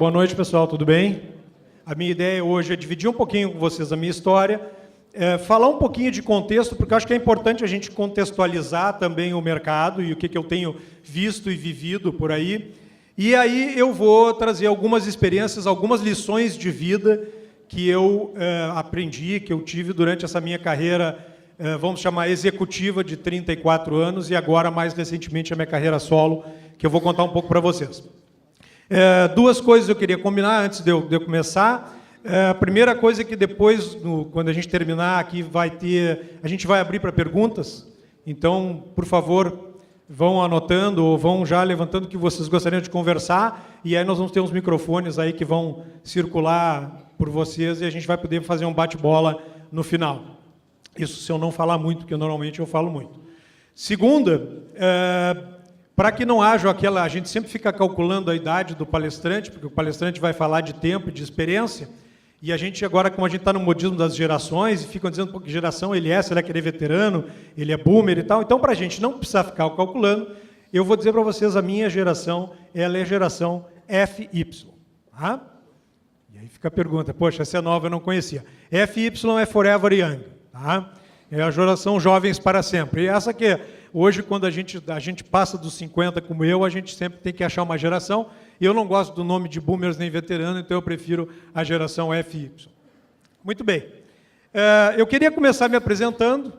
Boa noite, pessoal, tudo bem? A minha ideia hoje é dividir um pouquinho com vocês a minha história, falar um pouquinho de contexto, porque eu acho que é importante a gente contextualizar também o mercado e o que eu tenho visto e vivido por aí. E aí eu vou trazer algumas experiências, algumas lições de vida que eu aprendi, que eu tive durante essa minha carreira, vamos chamar executiva, de 34 anos, e agora, mais recentemente, a minha carreira solo, que eu vou contar um pouco para vocês. Duas coisas eu queria combinar antes de eu começar. A primeira coisa é que depois, quando a gente terminar aqui, a gente vai abrir para perguntas. Então, por favor, vão anotando ou vão já levantando o que vocês gostariam de conversar, e aí nós vamos ter uns microfones aí que vão circular por vocês e a gente vai poder fazer um bate-bola no final. Isso se eu não falar muito, porque normalmente eu falo muito. Segunda, para que não haja aquela... A gente sempre fica calculando a idade do palestrante, porque o palestrante vai falar de tempo e de experiência, e a gente agora, como a gente está no modismo das gerações, e ficam dizendo que geração ele é, será que ele é veterano, ele é boomer e tal. Então, para a gente não precisar ficar calculando, eu vou dizer para vocês, a minha geração, ela é a geração FY. Tá? E aí fica a pergunta, poxa, essa é nova, eu não conhecia. FY é Forever Young. Tá? É a geração jovens para sempre. E essa que hoje, quando a gente passa dos 50 como eu, a gente sempre tem que achar uma geração. E eu não gosto do nome de boomers nem veterano, então eu prefiro a geração FY. Muito bem. Eu queria começar me apresentando,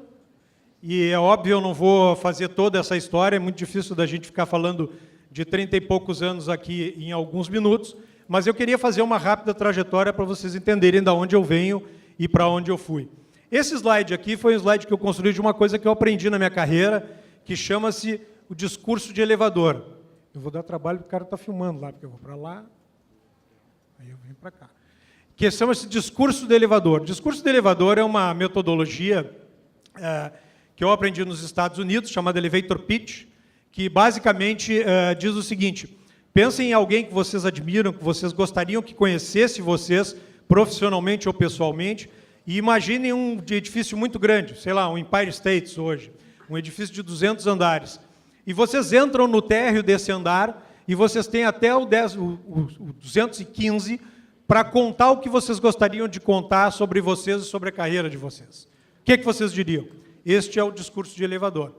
e é óbvio, eu não vou fazer toda essa história, é muito difícil da gente ficar falando de 30 e poucos anos aqui em alguns minutos, mas eu queria fazer uma rápida trajetória para vocês entenderem de onde eu venho e para onde eu fui. Esse slide aqui foi um slide que eu construí de uma coisa que eu aprendi na minha carreira, que chama-se o discurso de elevador. Eu vou dar trabalho porque o cara está filmando lá, porque eu vou para lá, aí eu venho para cá. Que chama-se discurso de elevador. Discurso de elevador é uma metodologia que eu aprendi nos Estados Unidos, chamada Elevator Pitch, que basicamente diz o seguinte: pensem em alguém que vocês admiram, que vocês gostariam que conhecesse vocês profissionalmente ou pessoalmente, e imaginem um edifício muito grande, sei lá, um Empire State hoje, um edifício de 200 andares. E vocês entram no térreo desse andar e vocês têm até o 215 para contar o que vocês gostariam de contar sobre vocês e sobre a carreira de vocês. O que vocês diriam? Este é o discurso de elevador.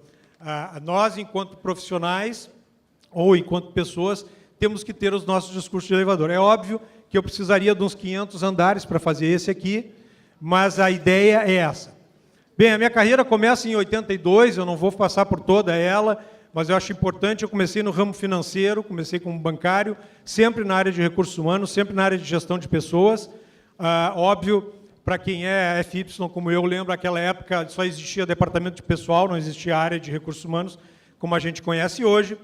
Nós, enquanto profissionais ou enquanto pessoas, temos que ter os nossos discursos de elevador. É óbvio que eu precisaria de uns 500 andares para fazer esse aqui, mas a ideia é essa. Bem, a minha carreira começa em 82, eu não vou passar por toda ela, mas eu acho importante, eu comecei no ramo financeiro, comecei como bancário, sempre na área de recursos humanos, sempre na área de gestão de pessoas. Óbvio, para quem é FY como eu, lembro, naquela época só existia departamento de pessoal, não existia área de recursos humanos, como a gente conhece hoje,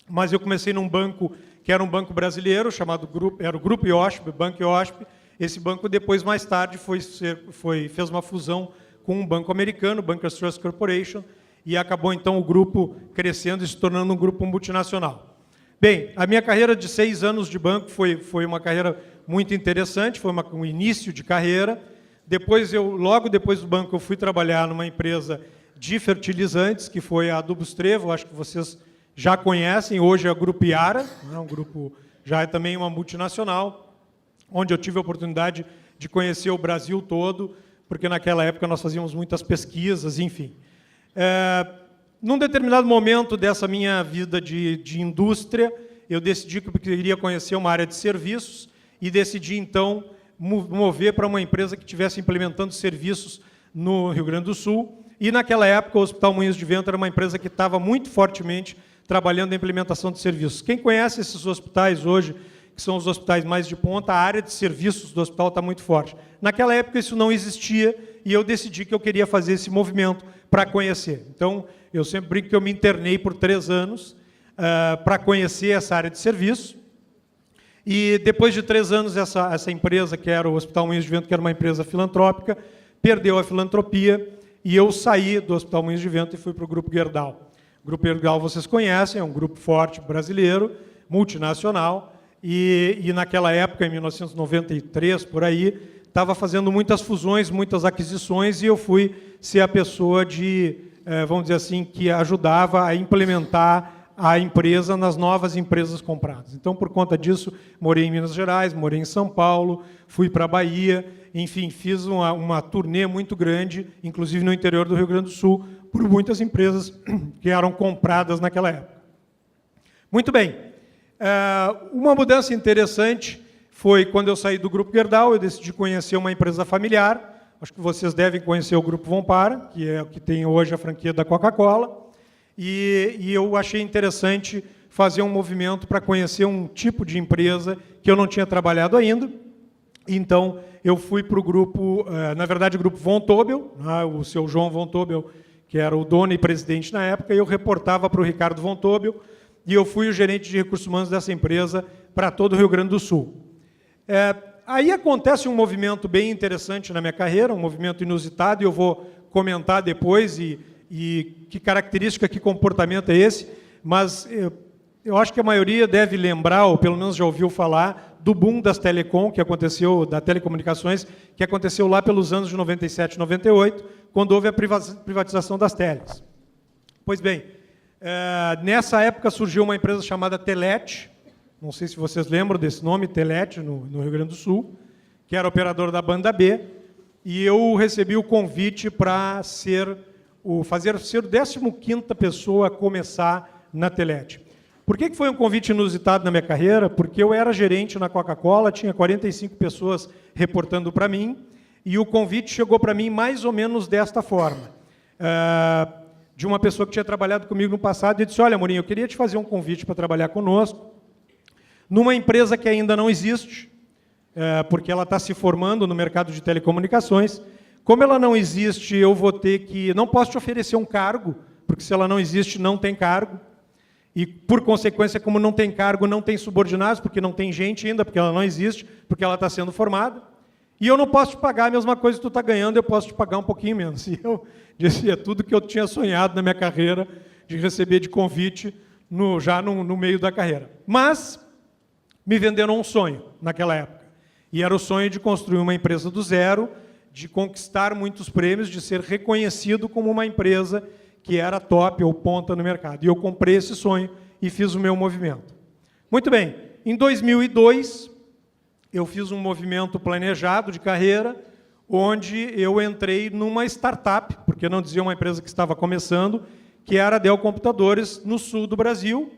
mas eu comecei num banco, que era um banco brasileiro, chamado era o Grupo IOSP, Banco IOSP. Esse banco, depois, mais tarde, fez uma fusão com um banco americano, Bankers Trust Corporation, e acabou, então, o grupo crescendo e se tornando um grupo multinacional. Bem, a minha carreira de 6 anos de banco foi uma carreira muito interessante, foi um início de carreira. Depois, logo depois do banco, eu fui trabalhar numa empresa de fertilizantes, que foi a Adubos Trevo, acho que vocês já conhecem, hoje é o Grupo Yara, um grupo, já é também uma multinacional, onde eu tive a oportunidade de conhecer o Brasil todo, porque naquela época nós fazíamos muitas pesquisas, enfim. Num determinado momento dessa minha vida de indústria, eu decidi que eu queria conhecer uma área de serviços e decidi, então, mover para uma empresa que estivesse implementando serviços no Rio Grande do Sul. E, naquela época, o Hospital Moinhos de Vento era uma empresa que estava muito fortemente trabalhando na implementação de serviços. Quem conhece esses hospitais hoje, que são os hospitais mais de ponta, a área de serviços do hospital está muito forte. Naquela época isso não existia e eu decidi que eu queria fazer esse movimento para conhecer. Então, eu sempre brinco que eu me internei por 3 anos para conhecer essa área de serviço. E depois de 3 anos, essa empresa, que era o Hospital Moinhos de Vento, que era uma empresa filantrópica, perdeu a filantropia e eu saí do Hospital Moinhos de Vento e fui para o Grupo Gerdau. O Grupo Gerdau vocês conhecem, é um grupo forte brasileiro, multinacional, e naquela época, em 1993, por aí, estava fazendo muitas fusões, muitas aquisições, e eu fui ser a pessoa vamos dizer assim, que ajudava a implementar a empresa nas novas empresas compradas. Então, por conta disso, morei em Minas Gerais, morei em São Paulo, fui para a Bahia, enfim, fiz uma turnê muito grande, inclusive no interior do Rio Grande do Sul, por muitas empresas que eram compradas naquela época. Muito bem. Uma mudança interessante foi quando eu saí do Grupo Gerdau, eu decidi conhecer uma empresa familiar. Acho que vocês devem conhecer o Grupo Vonpara, que é o que tem hoje a franquia da Coca-Cola. E eu achei interessante fazer um movimento para conhecer um tipo de empresa que eu não tinha trabalhado ainda. Então, eu fui para o grupo, na verdade, o Grupo Von Tobel, né, o seu João Von Tobel, que era o dono e presidente na época, e eu reportava para o Ricardo Von Tobel, e eu fui o gerente de recursos humanos dessa empresa para todo o Rio Grande do Sul. Aí acontece um movimento bem interessante na minha carreira, um movimento inusitado, e eu vou comentar depois e que característica, que comportamento é esse, mas eu acho que a maioria deve lembrar, ou pelo menos já ouviu falar, do boom das telecom, que aconteceu, das telecomunicações, que aconteceu lá pelos anos de 97 e 98, quando houve a privatização das teles. Pois bem, nessa época surgiu uma empresa chamada Telet, não sei se vocês lembram desse nome, Telet, no Rio Grande do Sul, que era operador da banda B, e eu recebi o convite para ser o 15ª pessoa a começar na Telet. Por que foi um convite inusitado na minha carreira? Porque eu era gerente na Coca-Cola, tinha 45 pessoas reportando para mim, e o convite chegou para mim mais ou menos desta forma. De uma pessoa que tinha trabalhado comigo no passado, e disse, olha, Amorim, eu queria te fazer um convite para trabalhar conosco, numa empresa que ainda não existe, porque ela está se formando no mercado de telecomunicações. Como ela não existe, eu vou ter que... Não posso te oferecer um cargo, porque se ela não existe, não tem cargo. E, por consequência, como não tem cargo, não tem subordinados, porque não tem gente ainda, porque ela não existe, porque ela está sendo formada. E eu não posso te pagar a mesma coisa que tu está ganhando, eu posso te pagar um pouquinho menos. E eu disse, tudo que eu tinha sonhado na minha carreira, de receber de convite já no meio da carreira. Mas me venderam um sonho naquela época. E era o sonho de construir uma empresa do zero, de conquistar muitos prêmios, de ser reconhecido como uma empresa que era top ou ponta no mercado. E eu comprei esse sonho e fiz o meu movimento. Muito bem, em 2002, eu fiz um movimento planejado de carreira, onde eu entrei numa startup, porque não dizia uma empresa que estava começando, que era a Dell Computadores, no sul do Brasil.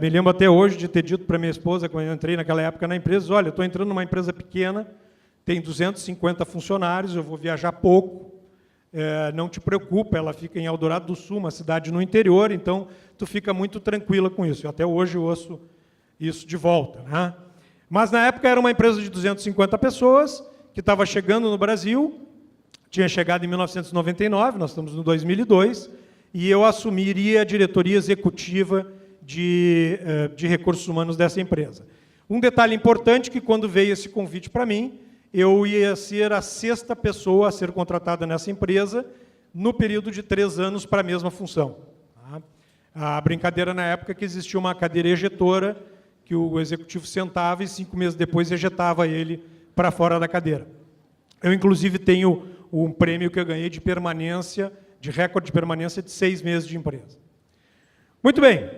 Me lembro até hoje de ter dito para minha esposa, quando eu entrei naquela época na empresa, olha, estou entrando numa empresa pequena, tem 250 funcionários, eu vou viajar pouco, não te preocupa, ela fica em Eldorado do Sul, uma cidade no interior, então tu fica muito tranquila com isso. Eu até hoje ouço isso de volta, né? Mas na época era uma empresa de 250 pessoas, que estava chegando no Brasil, tinha chegado em 1999, nós estamos no 2002, e eu assumiria a diretoria executiva de recursos humanos dessa empresa. Um detalhe importante, que quando veio esse convite para mim, eu ia ser a 6ª pessoa a ser contratada nessa empresa no período de 3 anos para a mesma função. A brincadeira na época é que existia uma cadeira ejetora que o executivo sentava e 5 meses depois ejetava ele para fora da cadeira. Eu, inclusive, tenho um prêmio que eu ganhei de permanência, de recorde de permanência de 6 meses de empresa. Muito bem.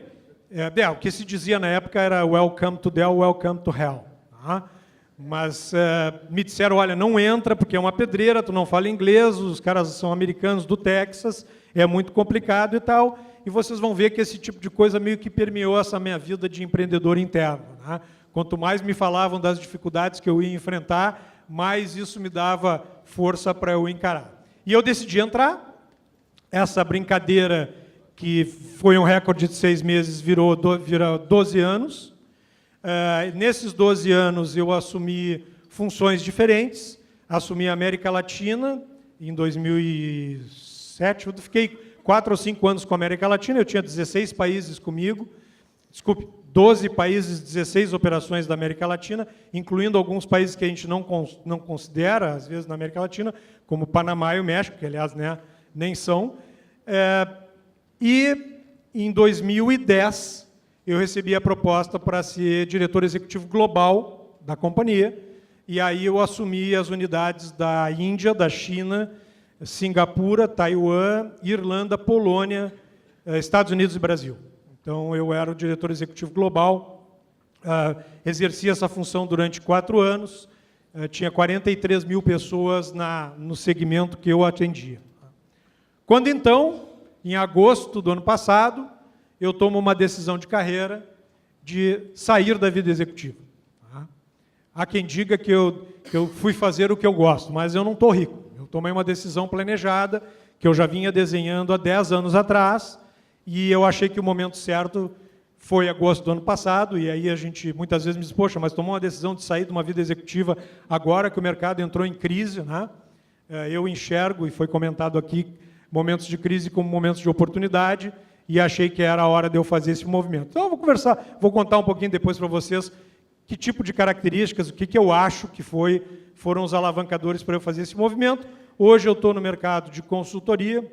O que se dizia na época era welcome to Dell, welcome to hell. Mas me disseram, olha, não entra porque é uma pedreira, tu não fala inglês, os caras são americanos do Texas, é muito complicado e tal, e vocês vão ver que esse tipo de coisa meio que permeou essa minha vida de empreendedor interno. Quanto mais me falavam das dificuldades que eu ia enfrentar, mais isso me dava força para eu encarar. E eu decidi entrar. Essa brincadeira, que foi um recorde de 6 meses, virou 12 anos. Nesses 12 anos, eu assumi funções diferentes. Assumi a América Latina em 2007. Eu fiquei 4 ou 5 anos com a América Latina. Eu tinha 16 países comigo. Desculpe, 12 países, 16 operações da América Latina, incluindo alguns países que a gente não considera, às vezes, na América Latina, como Panamá e o México, que, aliás, nem são. E, em 2010, eu recebi a proposta para ser diretor executivo global da companhia, e aí eu assumi as unidades da Índia, da China, Singapura, Taiwan, Irlanda, Polônia, Estados Unidos e Brasil. Então, eu era o diretor executivo global, exerci essa função durante 4 anos, tinha 43 mil pessoas no segmento que eu atendia. Quando, então, em agosto do ano passado, eu tomo uma decisão de carreira de sair da vida executiva. Há quem diga que eu fui fazer o que eu gosto, mas eu não estou rico. Eu tomei uma decisão planejada, que eu já vinha desenhando há 10 anos atrás, e eu achei que o momento certo foi agosto do ano passado, e aí a gente muitas vezes me diz, poxa, mas tomou uma decisão de sair de uma vida executiva agora que o mercado entrou em crise, né? Eu enxergo, e foi comentado aqui, momentos de crise como momentos de oportunidade, e achei que era a hora de eu fazer esse movimento. Então, eu vou contar um pouquinho depois para vocês que tipo de características, o que eu acho que foram os alavancadores para eu fazer esse movimento. Hoje eu estou no mercado de consultoria.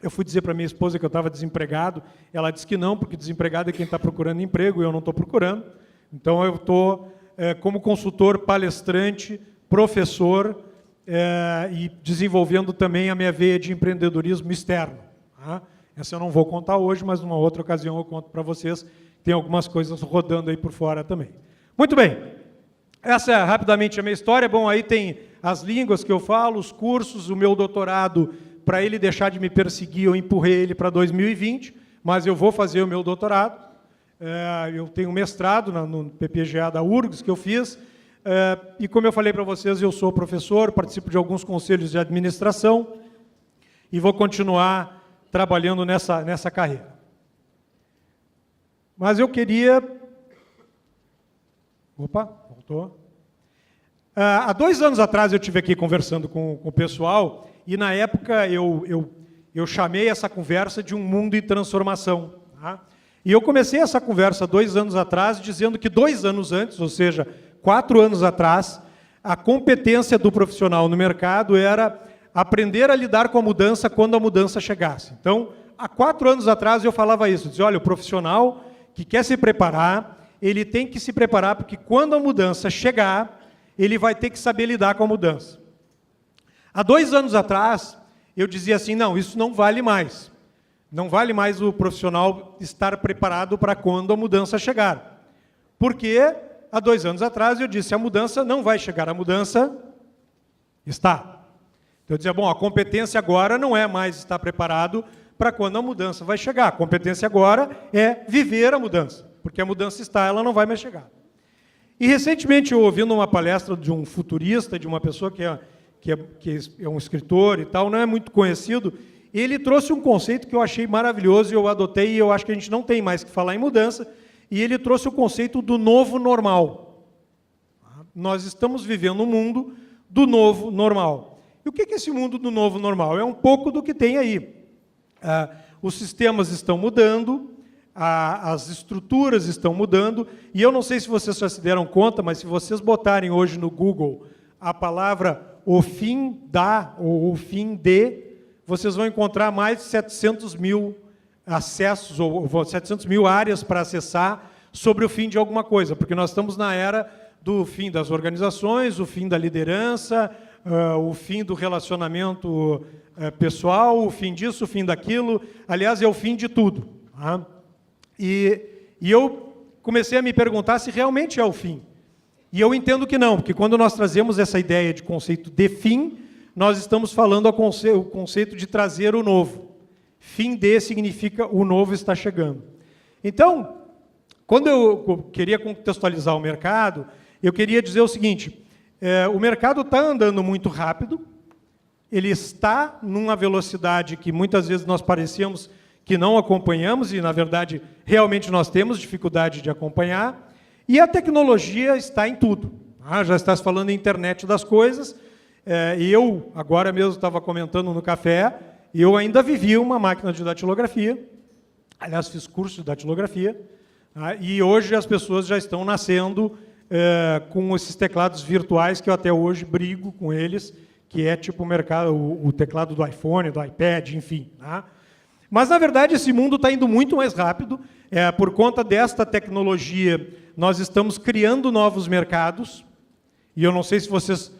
Eu fui dizer para minha esposa que eu estava desempregado, ela disse que não, porque desempregado é quem está procurando emprego, e eu não estou procurando. Então, eu estou como consultor, palestrante, professor, e desenvolvendo também a minha veia de empreendedorismo externo. Tá? Essa eu não vou contar hoje, mas numa outra ocasião eu conto para vocês. Tem algumas coisas rodando aí por fora também. Muito bem. Essa é rapidamente a minha história. Bom, aí tem as línguas que eu falo, os cursos, o meu doutorado. Para ele deixar de me perseguir, eu empurrei ele para 2020, mas eu vou fazer o meu doutorado. Eu tenho um mestrado no PPGA da URGS que eu fiz. E como eu falei para vocês, eu sou professor, participo de alguns conselhos de administração e vou continuar trabalhando nessa carreira. Mas eu queria... Opa, voltou. Há 2 anos atrás eu estive aqui conversando com o pessoal e, na época, eu chamei essa conversa de um mundo em transformação. Tá? E eu comecei essa conversa 2 anos atrás, dizendo que 2 anos antes, ou seja, 4 anos atrás, a competência do profissional no mercado era aprender a lidar com a mudança quando a mudança chegasse. Então, há 4 anos atrás eu falava isso, dizia, olha, o profissional que quer se preparar, ele tem que se preparar porque quando a mudança chegar, ele vai ter que saber lidar com a mudança. Há 2 anos atrás, eu dizia assim, não, isso não vale mais. Não vale mais o profissional estar preparado para quando a mudança chegar. Porque, há 2 anos atrás, eu disse, a mudança não vai chegar, a mudança está. Então, eu dizia, bom, a competência agora não é mais estar preparado para quando a mudança vai chegar. A competência agora é viver a mudança, porque a mudança está, ela não vai mais chegar. E, recentemente, eu ouvindo uma palestra de um futurista, de uma pessoa que é um escritor e tal, não é muito conhecido, ele trouxe um conceito que eu achei maravilhoso, e eu adotei, e eu acho que a gente não tem mais que falar em mudança, e ele trouxe o conceito do novo normal. Nós estamos vivendo um mundo do novo normal. E o que é esse mundo do novo normal? É um pouco do que tem aí. Os sistemas estão mudando, as estruturas estão mudando, e eu não sei se vocês já se deram conta, mas se vocês botarem hoje no Google a palavra o fim da ou o fim de, vocês vão encontrar mais de 700 mil acessos, ou 700 mil áreas para acessar sobre o fim de alguma coisa, porque nós estamos na era do fim das organizações, o fim da liderança, o fim do relacionamento pessoal, o fim disso, o fim daquilo, aliás, é o fim de tudo. Tá? E eu comecei a me perguntar se realmente é o fim. E eu entendo que não, porque quando nós trazemos essa ideia de conceito de fim, nós estamos falando o conceito de trazer o novo. Fim de significa o novo está chegando. Então, quando eu queria contextualizar o mercado, eu queria dizer o seguinte, o mercado está andando muito rápido, ele está numa velocidade que muitas vezes nós parecemos que não acompanhamos, e, na verdade, realmente nós temos dificuldade de acompanhar, e a tecnologia está em tudo. Já está se falando em internet das coisas, e eu, agora mesmo, estava comentando no café, e eu ainda vivi uma máquina de datilografia, aliás, fiz curso de datilografia, e hoje as pessoas já estão nascendo com esses teclados virtuais, que eu até hoje brigo com eles, que é tipo o teclado do iPhone, do iPad, enfim. Tá? Mas, na verdade, esse mundo está indo muito mais rápido. Por conta desta tecnologia, nós estamos criando novos mercados. E eu não sei se vocês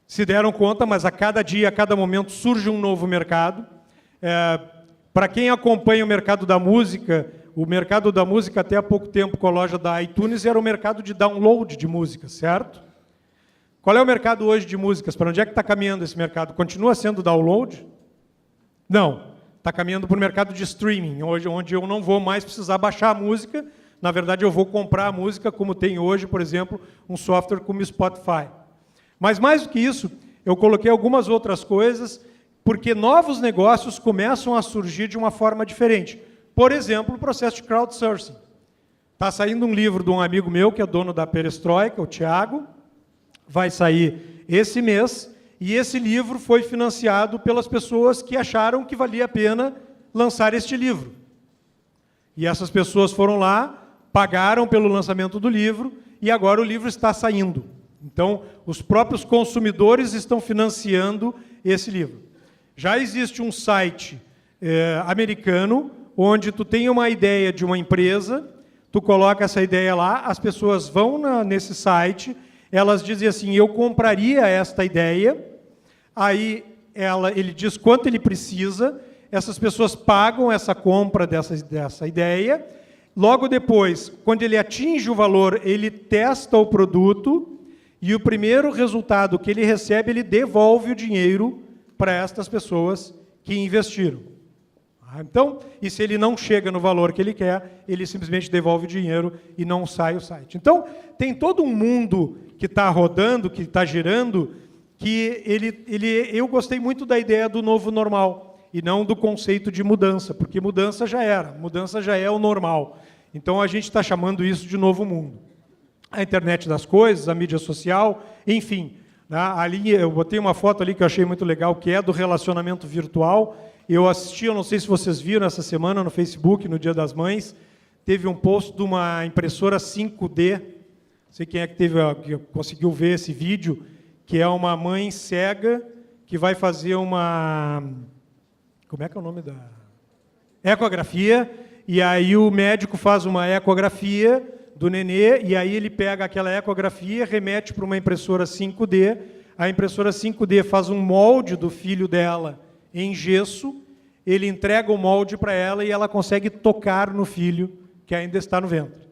se deram conta, mas a cada dia, a cada momento, surge um novo mercado. Para quem acompanha o mercado da música, o mercado da música, até há pouco tempo, com a loja da iTunes, era o mercado de download de música, certo? Qual é o mercado hoje de músicas? Para onde é que está caminhando esse mercado? Continua sendo download? Não. Está caminhando para o mercado de streaming, hoje, onde eu não vou mais precisar baixar a música. Na verdade, eu vou comprar a música, como tem hoje, por exemplo, um software como o Spotify. Mas, mais do que isso, eu coloquei algumas outras coisas, porque novos negócios começam a surgir de uma forma diferente. Por exemplo, o processo de crowdsourcing. Está saindo um livro de um amigo meu, que é dono da Perestroika, o Thiago, vai sair esse mês, e esse livro foi financiado pelas pessoas que acharam que valia a pena lançar este livro. E essas pessoas foram lá, pagaram pelo lançamento do livro, e agora o livro está saindo. Então, os próprios consumidores estão financiando esse livro. Já existe um site americano, onde tu tem uma ideia de uma empresa, tu coloca essa ideia lá, as pessoas vão nesse site, elas dizem assim, eu compraria esta ideia, aí ele diz quanto ele precisa, essas pessoas pagam essa compra dessa ideia, logo depois, quando ele atinge o valor, ele testa o produto, e o primeiro resultado que ele recebe, ele devolve o dinheiro para estas pessoas que investiram. Então, e se ele não chega no valor que ele quer, ele simplesmente devolve o dinheiro e não sai o site. Então, tem todo um mundo que está rodando, que está girando, que eu gostei muito da ideia do novo normal, e não do conceito de mudança, porque mudança já é o normal. Então, a gente está chamando isso de novo mundo. A internet das coisas, a mídia social, enfim. Ali eu botei uma foto ali que eu achei muito legal, que é do relacionamento virtual. Eu assisti, eu não sei se vocês viram essa semana no Facebook, no Dia das Mães, teve um post de uma impressora 5D, não sei quem é que conseguiu ver esse vídeo, que é uma mãe cega que vai fazer uma... Como é que é o nome da... Ecografia, e aí o médico faz uma ecografia do nenê, e aí ele pega aquela ecografia, remete para uma impressora 5D, a impressora 5D faz um molde do filho dela em gesso, ele entrega o molde para ela e ela consegue tocar no filho que ainda está no ventre.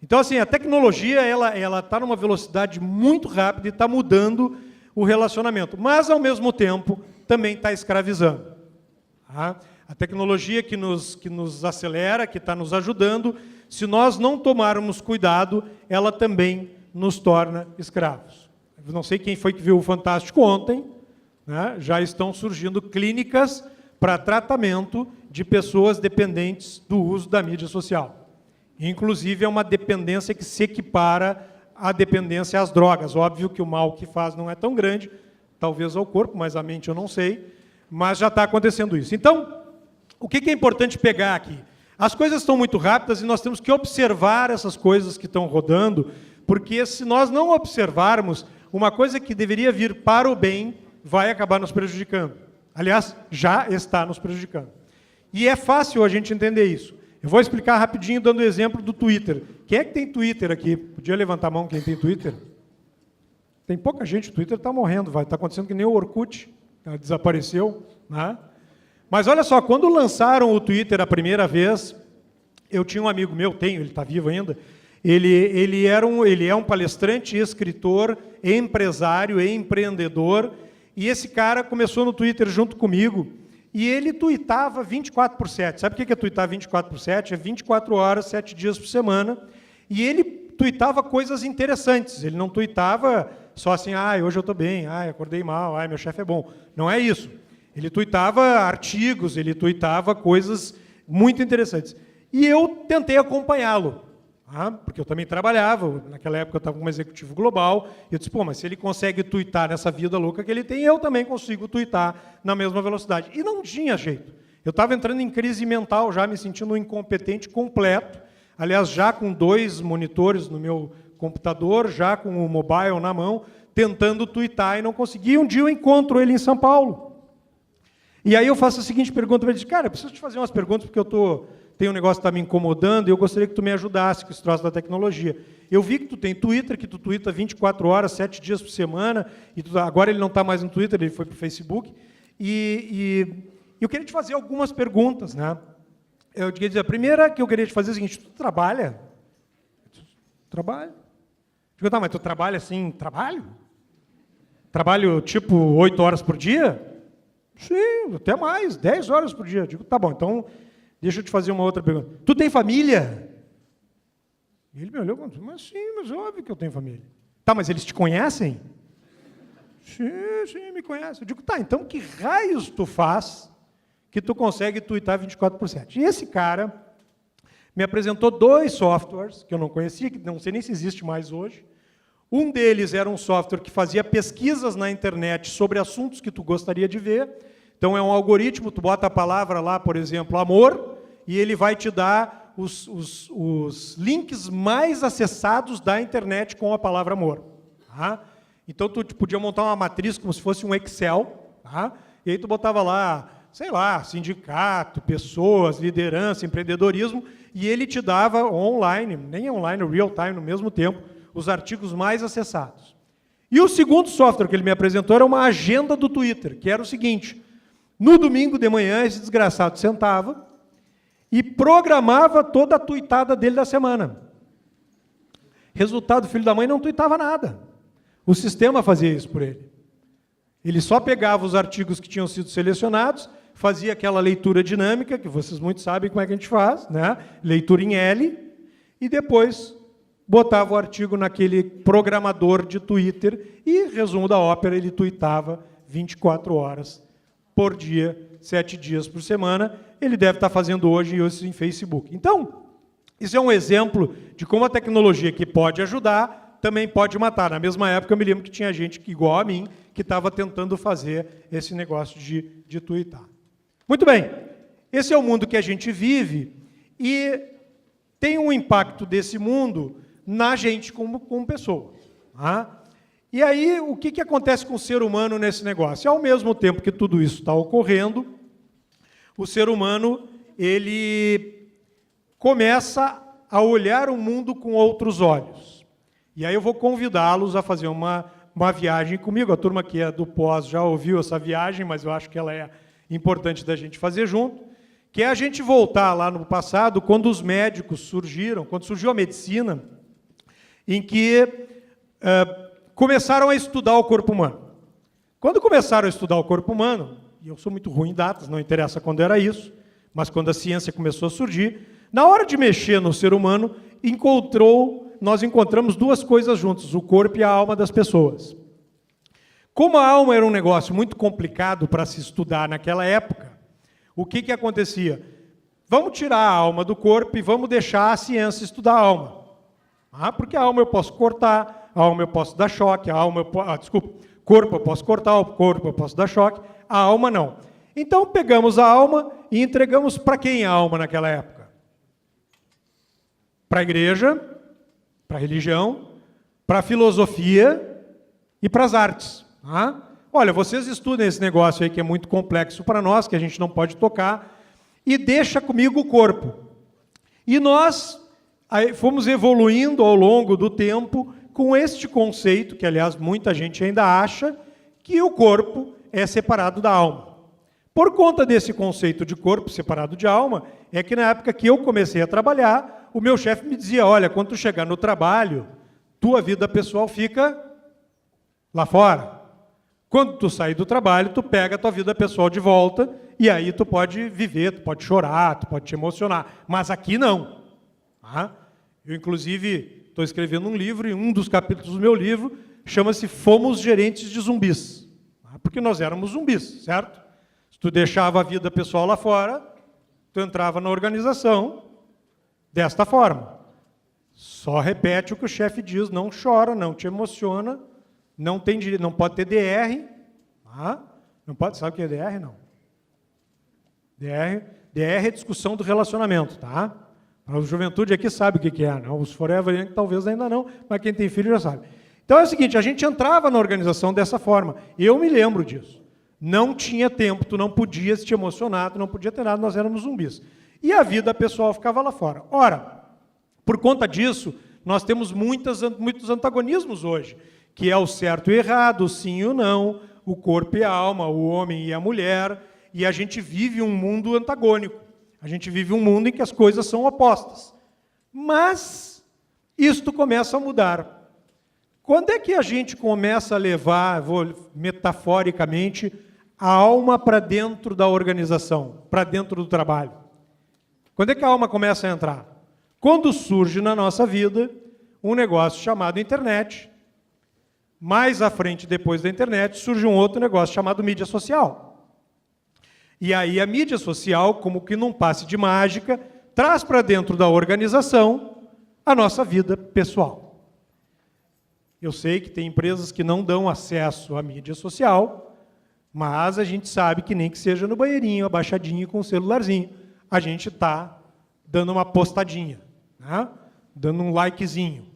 Então, assim, a tecnologia ela está numa velocidade muito rápida e está mudando o relacionamento, mas, ao mesmo tempo, também está escravizando. A tecnologia que nos acelera, que está nos ajudando, se nós não tomarmos cuidado, ela também nos torna escravos. Não sei quem foi que viu o Fantástico ontem, né? Já estão surgindo clínicas para tratamento de pessoas dependentes do uso da mídia social. Inclusive, é uma dependência que se equipara à dependência às drogas. Óbvio que o mal que faz não é tão grande, talvez ao corpo, mas à mente eu não sei, mas já está acontecendo isso. Então, o que é importante pegar aqui? As coisas estão muito rápidas e nós temos que observar essas coisas que estão rodando, porque se nós não observarmos, uma coisa que deveria vir para o bem vai acabar nos prejudicando. Aliás, já está nos prejudicando. E é fácil a gente entender isso. Eu vou explicar rapidinho, dando o exemplo do Twitter. Quem é que tem Twitter aqui? Podia levantar a mão quem tem Twitter? Tem pouca gente, o Twitter está morrendo, está acontecendo que nem o Orkut, desapareceu, né? Mas olha só, quando lançaram o Twitter a primeira vez, eu tinha um amigo meu, ele está vivo ainda, ele é um palestrante, escritor, empresário, empreendedor, e esse cara começou no Twitter junto comigo, e ele tuitava 24/7. Sabe o que é tuitar 24/7? É 24 horas, 7 dias por semana, e ele tuitava coisas interessantes, ele não tuitava só assim, hoje eu estou bem, acordei mal, meu chefe é bom. Não é isso. Ele tuitava artigos, ele tuitava coisas muito interessantes. E eu tentei acompanhá-lo, porque eu também trabalhava, naquela época eu estava como executivo global, e eu disse, mas se ele consegue tuitar nessa vida louca que ele tem, eu também consigo tuitar na mesma velocidade. E não tinha jeito. Eu estava entrando em crise mental, já me sentindo um incompetente completo, aliás, já com 2 monitores no meu computador, já com o mobile na mão, tentando tuitar e não conseguia. Um dia eu encontro ele em São Paulo. E aí eu faço a seguinte pergunta para ele, cara, eu preciso te fazer umas perguntas porque tem um negócio que está me incomodando e eu gostaria que tu me ajudasse com esse troço da tecnologia. Eu vi que tu tem Twitter, que tu tuita 24 horas, 7 dias por semana, e agora ele não está mais no Twitter, ele foi para o Facebook, e eu queria te fazer algumas perguntas, né? Eu queria dizer, a primeira que eu queria te fazer é o seguinte, tu trabalha? Trabalho. Digo, tá, mas tu trabalha assim, trabalho? Trabalho tipo 8 horas por dia? Sim, até mais, 10 horas por dia. Digo, tá bom, então deixa eu te fazer uma outra pergunta. Tu tem família? E ele me olhou e falou, mas sim, mas óbvio que eu tenho família. Tá, mas eles te conhecem? Sim, me conhecem. Eu digo, tá, então que raios tu faz que tu consegue tuitar 24/7? E esse cara me apresentou 2 softwares que eu não conhecia, que não sei nem se existe mais hoje. Um deles era um software que fazia pesquisas na internet sobre assuntos que tu gostaria de ver. Então, é um algoritmo, tu bota a palavra lá, por exemplo, amor, e ele vai te dar os links mais acessados da internet com a palavra amor. Tá? Então, tu podia montar uma matriz como se fosse um Excel, tá? E aí tu botava lá, sei lá, sindicato, pessoas, liderança, empreendedorismo, e ele te dava online, nem online, real time, no mesmo tempo, os artigos mais acessados. E o segundo software que ele me apresentou era uma agenda do Twitter, que era o seguinte, no domingo de manhã, esse desgraçado sentava e programava toda a tuitada dele da semana. Resultado, o filho da mãe não tuitava nada. O sistema fazia isso por ele. Ele só pegava os artigos que tinham sido selecionados, fazia aquela leitura dinâmica, que vocês muito sabem como é que a gente faz, né? Leitura em L, e depois botava o artigo naquele programador de Twitter e, resumo da ópera, ele tuitava 24 horas por dia, 7 dias por semana. Ele deve estar fazendo hoje isso em Facebook. Então, isso é um exemplo de como a tecnologia que pode ajudar também pode matar. Na mesma época, eu me lembro que tinha gente que, igual a mim, que estava tentando fazer esse negócio de tuitar. Muito bem, esse é o mundo que a gente vive e tem um impacto desse mundo na gente como pessoa. Tá? E aí, o que acontece com o ser humano nesse negócio? Ao mesmo tempo que tudo isso está ocorrendo, o ser humano ele começa a olhar o mundo com outros olhos. E aí eu vou convidá-los a fazer uma viagem comigo. A turma que é do pós já ouviu essa viagem, mas eu acho que ela é importante da gente fazer junto, que é a gente voltar lá no passado, quando os médicos surgiram, quando surgiu a medicina, em que começaram a estudar o corpo humano. Quando começaram a estudar o corpo humano, e eu sou muito ruim em datas, não interessa quando era isso, mas quando a ciência começou a surgir, na hora de mexer no ser humano, nós encontramos 2 coisas juntas, o corpo e a alma das pessoas. Como a alma era um negócio muito complicado para se estudar naquela época, o que acontecia? Vamos tirar a alma do corpo e vamos deixar a ciência estudar a alma. Porque a alma eu posso cortar, a alma eu posso dar choque, corpo eu posso cortar, o corpo eu posso dar choque, a alma não. Então pegamos a alma e entregamos para quem a alma naquela época? Para a igreja, para a religião, para a filosofia e para as artes. Olha, vocês estudem esse negócio aí que é muito complexo para nós, que a gente não pode tocar, e deixa comigo o corpo. E nós fomos evoluindo ao longo do tempo com este conceito, que aliás muita gente ainda acha, que o corpo é separado da alma. Por conta desse conceito de corpo separado de alma, é que na época que eu comecei a trabalhar, o meu chefe me dizia, olha, quando tu chegar no trabalho, tua vida pessoal fica lá fora. Quando tu sair do trabalho, tu pega a tua vida pessoal de volta, e aí tu pode viver, tu pode chorar, tu pode te emocionar. Mas aqui não. Eu, inclusive, estou escrevendo um livro, e um dos capítulos do meu livro chama-se Fomos Gerentes de Zumbis. Porque nós éramos zumbis, certo? Se tu deixava a vida pessoal lá fora, tu entrava na organização desta forma. Só repete o que o chefe diz, não chora, não te emociona, não pode ter DR. Não pode, sabe o que é DR? Não. DR é discussão do relacionamento, tá? A juventude aqui sabe o que é, não? Os forever talvez ainda não, mas quem tem filho já sabe. Então é o seguinte, a gente entrava na organização dessa forma. Eu me lembro disso. Não tinha tempo, tu não podia te emocionar, tu não podia ter nada, nós éramos zumbis. E a vida pessoal ficava lá fora. Ora, por conta disso, nós temos muitos antagonismos hoje, que é o certo e o errado, o sim e o não, o corpo e a alma, o homem e a mulher, e a gente vive um mundo antagônico. A gente vive um mundo em que as coisas são opostas. Mas isto começa a mudar. Quando é que a gente começa a levar, vou metaforicamente, a alma para dentro da organização, para dentro do trabalho? Quando é que a alma começa a entrar? Quando surge na nossa vida um negócio chamado internet. Mais à frente, depois da internet, surge um outro negócio chamado mídia social. E aí a mídia social, como que num passe de mágica, traz para dentro da organização a nossa vida pessoal. Eu sei que tem empresas que não dão acesso à mídia social, mas a gente sabe que nem que seja no banheirinho, abaixadinho com o celularzinho, a gente está dando uma postadinha, né? Dando um likezinho.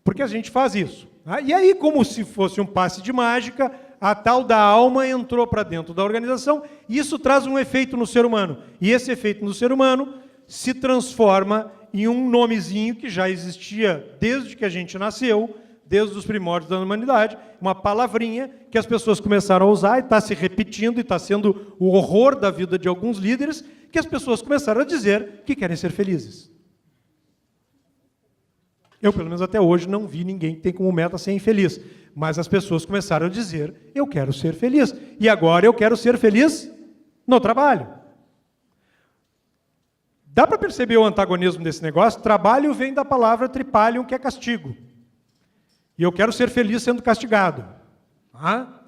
Porque a gente faz isso. Né? E aí, como se fosse um passe de mágica, a tal da alma entrou para dentro da organização, e isso traz um efeito no ser humano. E esse efeito no ser humano se transforma em um nomezinho que já existia desde que a gente nasceu, desde os primórdios da humanidade, uma palavrinha que as pessoas começaram a usar e está se repetindo e está sendo o horror da vida de alguns líderes, que as pessoas começaram a dizer que querem ser felizes. Eu, pelo menos até hoje, não vi ninguém que tem como meta ser infeliz. Mas as pessoas começaram a dizer, eu quero ser feliz. E agora eu quero ser feliz no trabalho. Dá para perceber o antagonismo desse negócio? Trabalho vem da palavra tripalium, que é castigo. E eu quero ser feliz sendo castigado. Ah?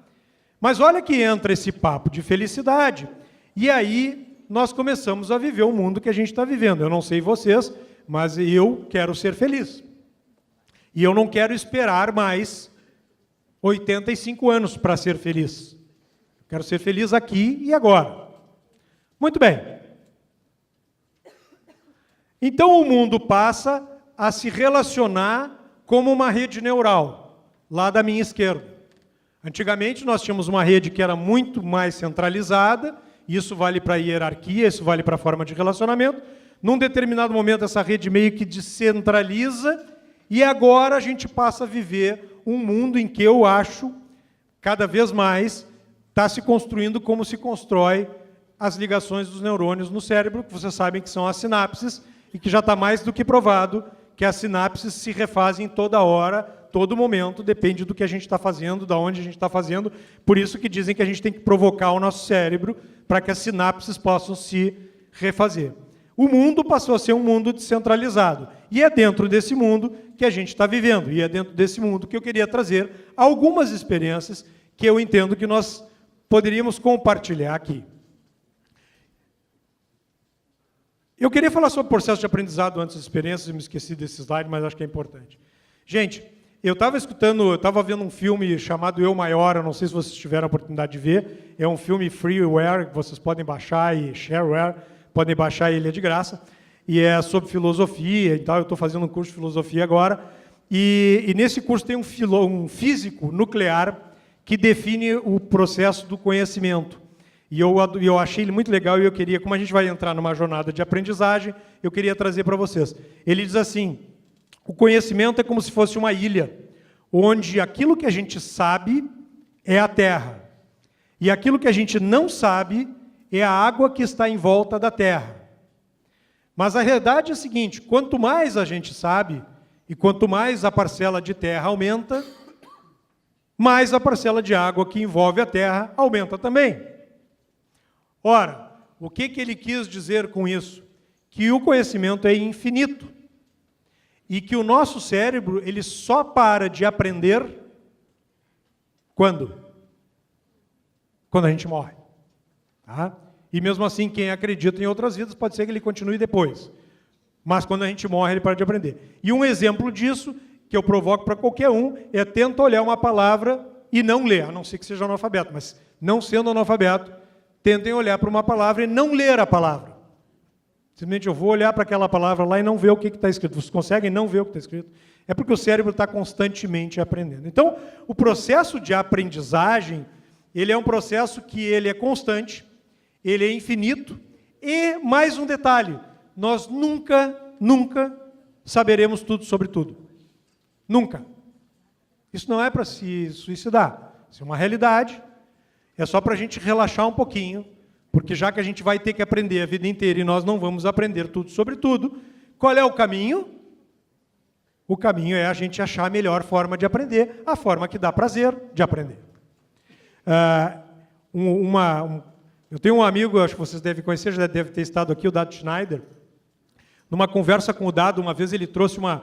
Mas olha que entra esse papo de felicidade. E aí nós começamos a viver o mundo que a gente está vivendo. Eu não sei vocês, mas eu quero ser feliz. E eu não quero esperar mais 85 anos para ser feliz. Quero ser feliz aqui e agora. Muito bem. Então o mundo passa a se relacionar como uma rede neural, lá da minha esquerda. Antigamente nós tínhamos uma rede que era muito mais centralizada, isso vale para a hierarquia, isso vale para a forma de relacionamento. Num determinado momento essa rede meio que descentraliza, e agora a gente passa a viver um mundo em que eu acho, cada vez mais, está se construindo como se constrói as ligações dos neurônios no cérebro, que vocês sabem que são as sinapses, e que já está mais do que provado que as sinapses se refazem toda hora, todo momento, depende do que a gente está fazendo, de onde a gente está fazendo. Por isso que dizem que a gente tem que provocar o nosso cérebro para que as sinapses possam se refazer. O mundo passou a ser um mundo descentralizado. E é dentro desse mundo que a gente está vivendo. E é dentro desse mundo que eu queria trazer algumas experiências que eu entendo que nós poderíamos compartilhar aqui. Eu queria falar sobre o processo de aprendizado antes das experiências, eu me esqueci desse slide, mas acho que é importante. Gente, eu estava vendo um filme chamado Eu Maior, eu não sei se vocês tiveram a oportunidade de ver, é um filme freeware, que vocês podem baixar, e shareware, podem baixar, ele é de graça, e é sobre filosofia e tal. Eu estou fazendo um curso de filosofia agora, e nesse curso tem um físico nuclear que define o processo do conhecimento. E eu achei ele muito legal e eu queria, como a gente vai entrar numa jornada de aprendizagem, eu queria trazer para vocês. Ele diz assim, o conhecimento é como se fosse uma ilha, onde aquilo que a gente sabe é a terra, e aquilo que a gente não sabe é a água que está em volta da terra. Mas a realidade é a seguinte, quanto mais a gente sabe, e quanto mais a parcela de terra aumenta, mais a parcela de água que envolve a terra aumenta também. Ora, o que ele quis dizer com isso? Que o conhecimento é infinito. E que o nosso cérebro ele só para de aprender quando? Quando a gente morre. Tá? E mesmo assim, quem acredita em outras vidas, pode ser que ele continue depois. Mas quando a gente morre, ele para de aprender. E um exemplo disso, que eu provoco para qualquer um, é tenta olhar uma palavra e não ler, a não ser que seja analfabeto, mas não sendo analfabeto, tentem olhar para uma palavra e não ler a palavra. Simplesmente eu vou olhar para aquela palavra lá e não ver o que está escrito. Vocês conseguem não ver o que está escrito? É porque o cérebro está constantemente aprendendo. Então, o processo de aprendizagem, ele é um processo que ele é constante, ele é infinito, e, mais um detalhe, nós nunca saberemos tudo sobre tudo. Nunca. Isso não é para se suicidar. Isso é uma realidade. É só para a gente relaxar um pouquinho, Porque já que a gente vai ter que aprender a vida inteira e nós não vamos aprender tudo sobre tudo, qual é o caminho? O caminho é a gente achar a melhor forma de aprender, a forma que dá prazer de aprender. Eu tenho um amigo, acho que vocês devem conhecer, já deve ter estado aqui, o Dado Schneider. Numa conversa com o Dado, uma vez ele trouxe uma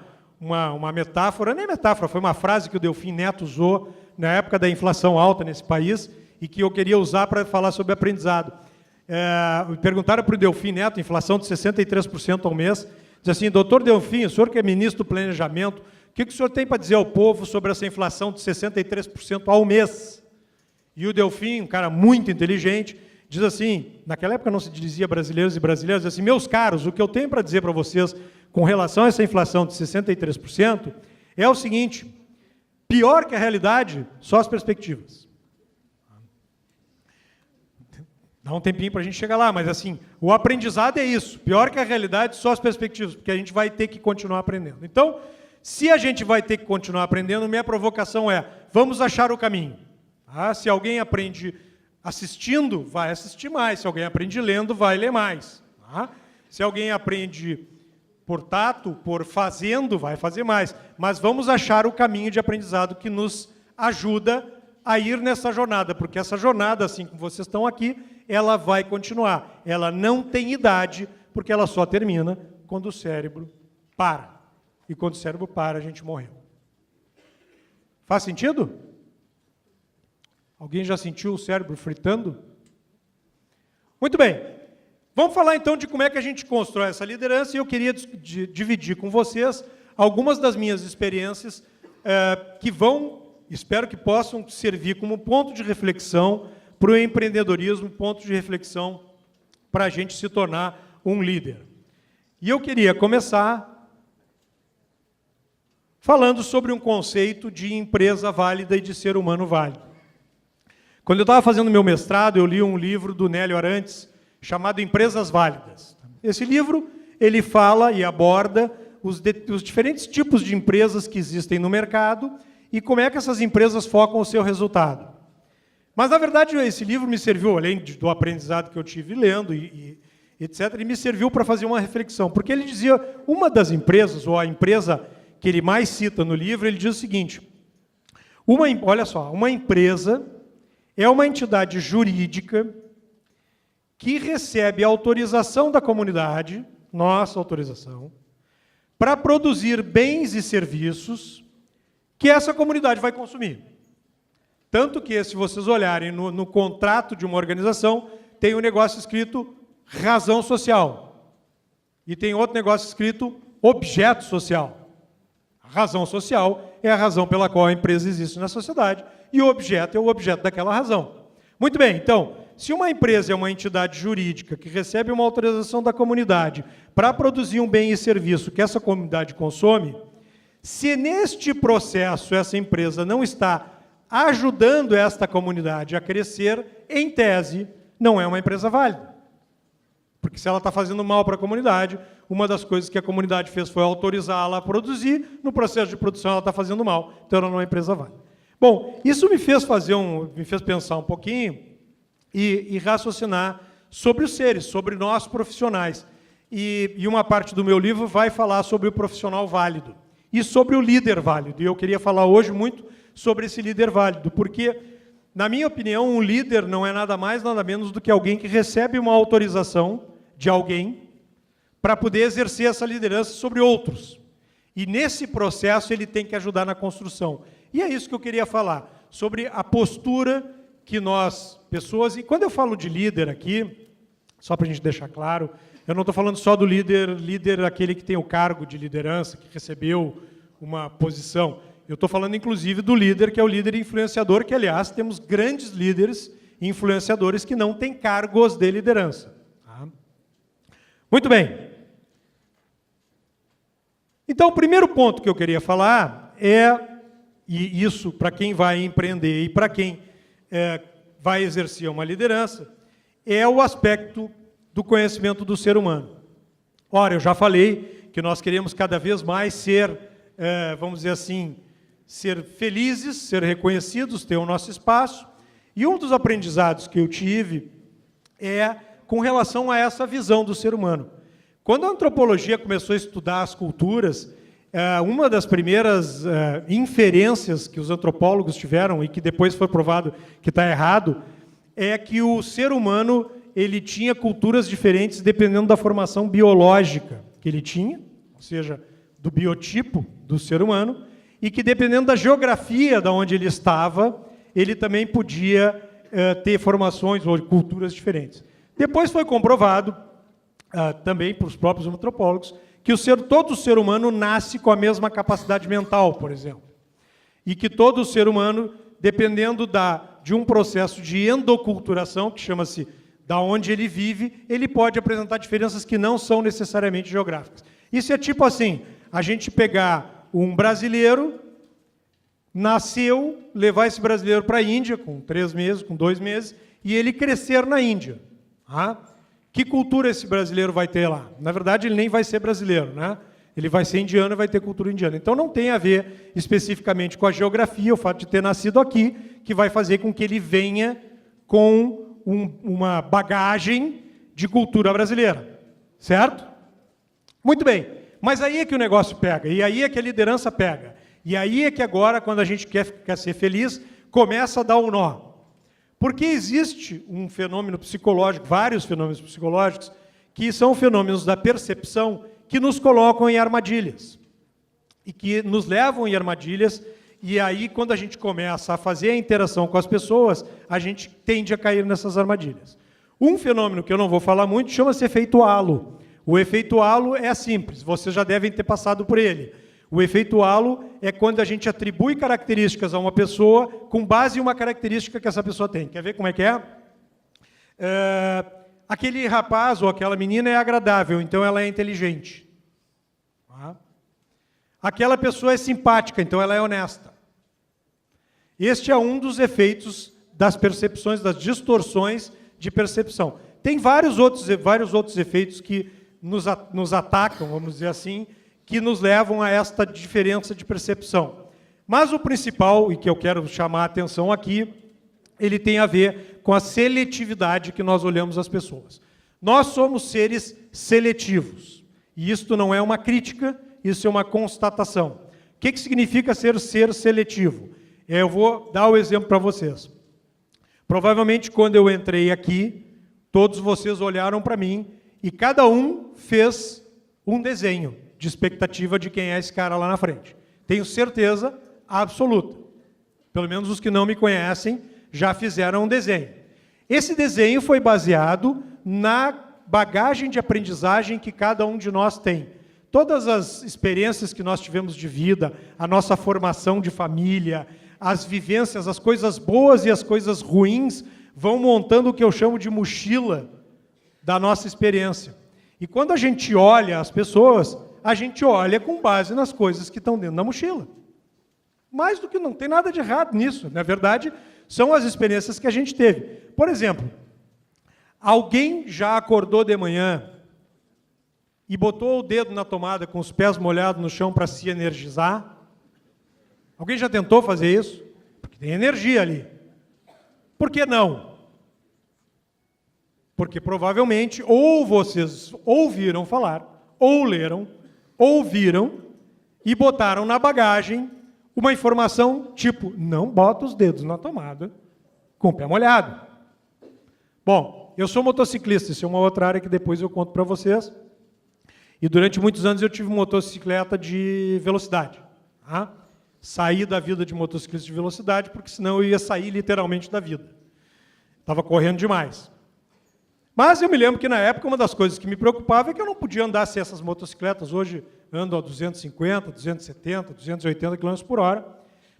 metáfora, nem metáfora, foi uma frase que o Delfim Neto usou na época da inflação alta nesse país e que eu queria usar para falar sobre aprendizado. Perguntaram para o Delfim Neto, inflação de 63% ao mês, diz assim, doutor Delfim, o senhor que é ministro do Planejamento, o que o senhor tem para dizer ao povo sobre essa inflação de 63% ao mês? E o Delfim, um cara muito inteligente, diz assim, naquela época não se dizia brasileiros e brasileiras, diz assim, meus caros, o que eu tenho para dizer para vocês com relação a essa inflação de 63% é o seguinte, pior que a realidade, só as perspectivas. Dá um tempinho para a gente chegar lá, mas assim, o aprendizado é isso. Pior que a realidade, só as perspectivas, porque a gente vai ter que continuar aprendendo. Então, se a gente vai ter que continuar aprendendo, minha provocação é, vamos achar o caminho. Se alguém aprende assistindo, vai assistir mais. Se alguém aprende lendo, vai ler mais. Se alguém aprende por tato, por fazendo, vai fazer mais. Mas vamos achar o caminho de aprendizado que nos ajuda a ir nessa jornada, porque essa jornada, assim como vocês estão aqui, ela vai continuar. Ela não tem idade, porque ela só termina quando o cérebro para. E quando o cérebro para, a gente morreu. Faz sentido? Alguém já sentiu o cérebro fritando? Muito bem. Vamos falar então de como é que a gente constrói essa liderança, e eu queria dividir com vocês algumas das minhas experiências que vão, espero que possam servir como ponto de reflexão para o empreendedorismo, ponto de reflexão para a gente se tornar um líder. E eu queria começar falando sobre um conceito de empresa válida e de ser humano válido. Quando eu estava fazendo meu mestrado, eu li um livro do Nélio Arantes, chamado Empresas Válidas. Esse livro, ele fala e aborda os diferentes tipos de empresas que existem no mercado e como é que essas empresas focam o seu resultado. Mas, na verdade, esse livro me serviu, além do aprendizado que eu tive lendo, etc., ele me serviu para fazer uma reflexão, porque ele dizia, uma das empresas, ou a empresa que ele mais cita no livro, ele diz o seguinte, olha só, uma empresa é uma entidade jurídica que recebe autorização da comunidade, nossa autorização, para produzir bens e serviços que essa comunidade vai consumir. Tanto que, se vocês olharem no contrato de uma organização, tem um negócio escrito razão social. E tem outro negócio escrito objeto social. A razão social é a razão pela qual a empresa existe na sociedade, e o objeto é o objeto daquela razão. Muito bem, então, se uma empresa é uma entidade jurídica que recebe uma autorização da comunidade para produzir um bem e serviço que essa comunidade consome, se neste processo essa empresa não está ajudando esta comunidade a crescer, em tese, não é uma empresa válida. Porque se ela está fazendo mal para a comunidade, uma das coisas que a comunidade fez foi autorizá-la a produzir, no processo de produção ela está fazendo mal, então ela não é uma empresa válida. Bom, isso me fez pensar um pouquinho e raciocinar sobre os seres, sobre nós profissionais. E uma parte do meu livro vai falar sobre o profissional válido e sobre o líder válido. E eu queria falar hoje muito sobre esse líder válido, porque, na minha opinião, um líder não é nada mais, nada menos do que alguém que recebe uma autorização de alguém para poder exercer essa liderança sobre outros. E, nesse processo, ele tem que ajudar na construção. E é isso que eu queria falar, sobre a postura que nós, pessoas... E quando eu falo de líder aqui, só para a gente deixar claro, eu não estou falando só do líder aquele que tem o cargo de liderança, que recebeu uma posição. Eu estou falando, inclusive, do líder, que é o líder influenciador, que, aliás, temos grandes líderes influenciadores que não têm cargos de liderança. Tá? Muito bem. Então, o primeiro ponto que eu queria falar e isso para quem vai empreender e para quem vai exercer uma liderança, é o aspecto do conhecimento do ser humano. Ora, eu já falei que nós queremos cada vez mais ser, vamos dizer assim, ser felizes, ser reconhecidos, ter o nosso espaço. E um dos aprendizados que eu tive é com relação a essa visão do ser humano. Quando a antropologia começou a estudar as culturas, uma das primeiras inferências que os antropólogos tiveram, e que depois foi provado que está errado, é que o ser humano ele tinha culturas diferentes dependendo da formação biológica que ele tinha, ou seja, do biotipo do ser humano, e que dependendo da geografia de onde ele estava, ele também podia ter formações ou culturas diferentes. Depois foi comprovado, também por os próprios antropólogos, que todo ser humano nasce com a mesma capacidade mental, por exemplo. E que todo ser humano, dependendo de um processo de endoculturação, que chama-se da onde ele vive, ele pode apresentar diferenças que não são necessariamente geográficas. Isso é tipo assim, a gente pegar um brasileiro, nasceu, levar esse brasileiro para a Índia, com 3 meses, com 2 meses, e ele crescer na Índia. Que cultura esse brasileiro vai ter lá? Na verdade, ele nem vai ser brasileiro, né? Ele vai ser indiano e vai ter cultura indiana. Então, não tem a ver especificamente com a geografia, o fato de ter nascido aqui, que vai fazer com que ele venha com uma bagagem de cultura brasileira. Certo? Muito bem. Mas aí é que o negócio pega, e aí é que a liderança pega. E aí é que agora, quando a gente quer ser feliz, começa a dar um nó. Porque existe um fenômeno psicológico, vários fenômenos psicológicos, que são fenômenos da percepção que nos colocam em armadilhas. E que nos levam em armadilhas, e aí, quando a gente começa a fazer a interação com as pessoas, a gente tende a cair nessas armadilhas. Um fenômeno que eu não vou falar muito chama-se efeito halo. O efeito halo é simples, vocês já devem ter passado por ele. O efeito halo é quando a gente atribui características a uma pessoa com base em uma característica que essa pessoa tem. Quer ver como é que é? Aquele rapaz ou aquela menina é agradável, então ela é inteligente. Aquela pessoa é simpática, então ela é honesta. Este é um dos efeitos das percepções, das distorções de percepção. Tem vários outros efeitos que nos atacam, vamos dizer assim, que nos levam a esta diferença de percepção. Mas o principal, e que eu quero chamar a atenção aqui, ele tem a ver com a seletividade que nós olhamos as pessoas. Nós somos seres seletivos. E isto não é uma crítica, isso é uma constatação. O que significa ser seletivo? Eu vou dar o exemplo para vocês. Provavelmente, quando eu entrei aqui, todos vocês olharam para mim e cada um fez um desenho de expectativa de quem é esse cara lá na frente. Tenho certeza absoluta. Pelo menos os que não me conhecem já fizeram um desenho. Esse desenho foi baseado na bagagem de aprendizagem que cada um de nós tem. Todas as experiências que nós tivemos de vida, a nossa formação de família, as vivências, as coisas boas e as coisas ruins, vão montando o que eu chamo de mochila da nossa experiência. E quando a gente olha as pessoas, a gente olha com base nas coisas que estão dentro da mochila. Mais do que não tem nada de errado nisso. Na verdade, são as experiências que a gente teve. Por exemplo, alguém já acordou de manhã e botou o dedo na tomada com os pés molhados no chão para se energizar? Alguém já tentou fazer isso? Porque tem energia ali. Por que não? Porque provavelmente ou vocês ouviram falar, ou leram, ouviram e botaram na bagagem uma informação tipo, não bota os dedos na tomada com o pé molhado. Bom, eu sou motociclista, isso é uma outra área que depois eu conto para vocês. E durante muitos anos eu tive motocicleta de velocidade. Saí da vida de motociclista de velocidade, porque senão eu ia sair literalmente da vida. Estava correndo demais. Mas eu me lembro que na época uma das coisas que me preocupava é que eu não podia andar sem essas motocicletas. Hoje ando a 250, 270, 280 km por hora.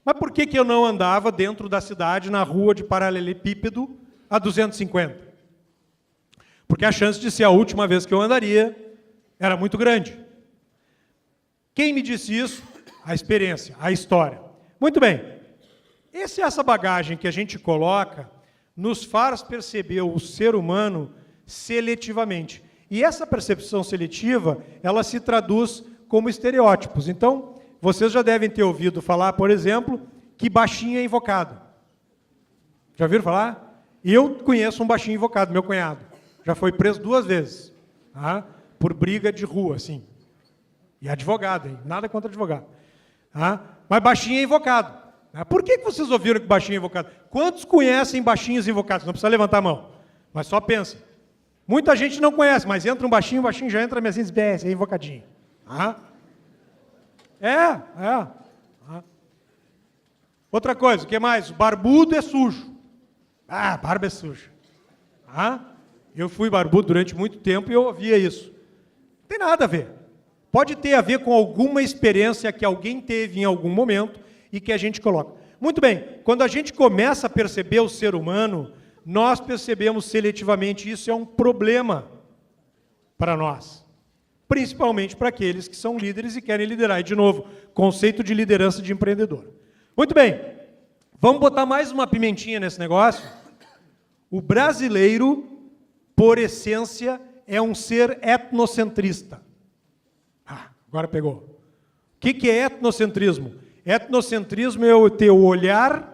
Mas por que eu não andava dentro da cidade, na rua de paralelepípedo, a 250? Porque a chance de ser a última vez que eu andaria era muito grande. Quem me disse isso? A experiência, a história. Muito bem. Essa bagagem que a gente coloca nos faz perceber o ser humano seletivamente. E essa percepção seletiva, ela se traduz como estereótipos. Então, vocês já devem ter ouvido falar, por exemplo, que baixinho é invocado. Já ouviram falar? Eu conheço um baixinho invocado, meu cunhado. Já foi preso 2 vezes, tá? Por briga de rua, assim. E advogado, hein? Nada contra advogado. Tá? Mas baixinho é invocado. Tá? Por que vocês ouviram que baixinho é invocado? Quantos conhecem baixinhos invocados? Não precisa levantar a mão, mas só pensa. Muita gente não conhece, mas entra um baixinho, o baixinho já entra na mesinha e diz, é invocadinho. Tá? Tá? Outra coisa, o que mais? Barbudo é sujo. Barba é suja. Eu fui barbudo durante muito tempo e eu ouvia isso. Não tem nada a ver. Pode ter a ver com alguma experiência que alguém teve em algum momento e que a gente coloca. Muito bem, quando a gente começa a perceber o ser humano, nós percebemos seletivamente isso é um problema para nós. Principalmente para aqueles que são líderes e querem liderar. E, de novo, conceito de liderança de empreendedor. Muito bem, vamos botar mais uma pimentinha nesse negócio? O brasileiro, por essência, é um ser etnocentrista. Agora pegou. O que é etnocentrismo? Etnocentrismo é eu ter o olhar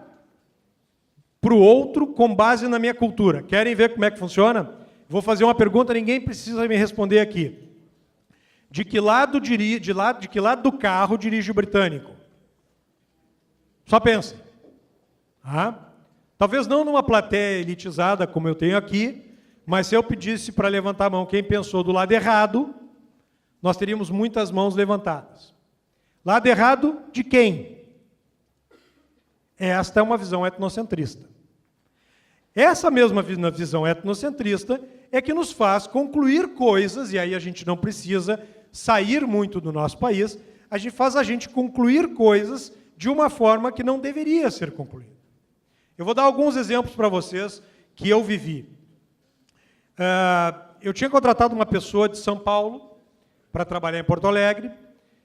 para o outro com base na minha cultura. Querem ver como é que funciona? Vou fazer uma pergunta, ninguém precisa me responder aqui. De que lado do carro dirige o britânico? Só pensa. Talvez não numa plateia elitizada como eu tenho aqui, mas se eu pedisse para levantar a mão quem pensou do lado errado, nós teríamos muitas mãos levantadas. Lado errado de quem? Esta é uma visão etnocentrista. Essa mesma visão etnocentrista é que nos faz concluir coisas, e aí a gente não precisa sair muito do nosso país, faz a gente concluir coisas de uma forma que não deveria ser concluída. Eu vou dar alguns exemplos para vocês que eu vivi. Eu tinha contratado uma pessoa de São Paulo para trabalhar em Porto Alegre.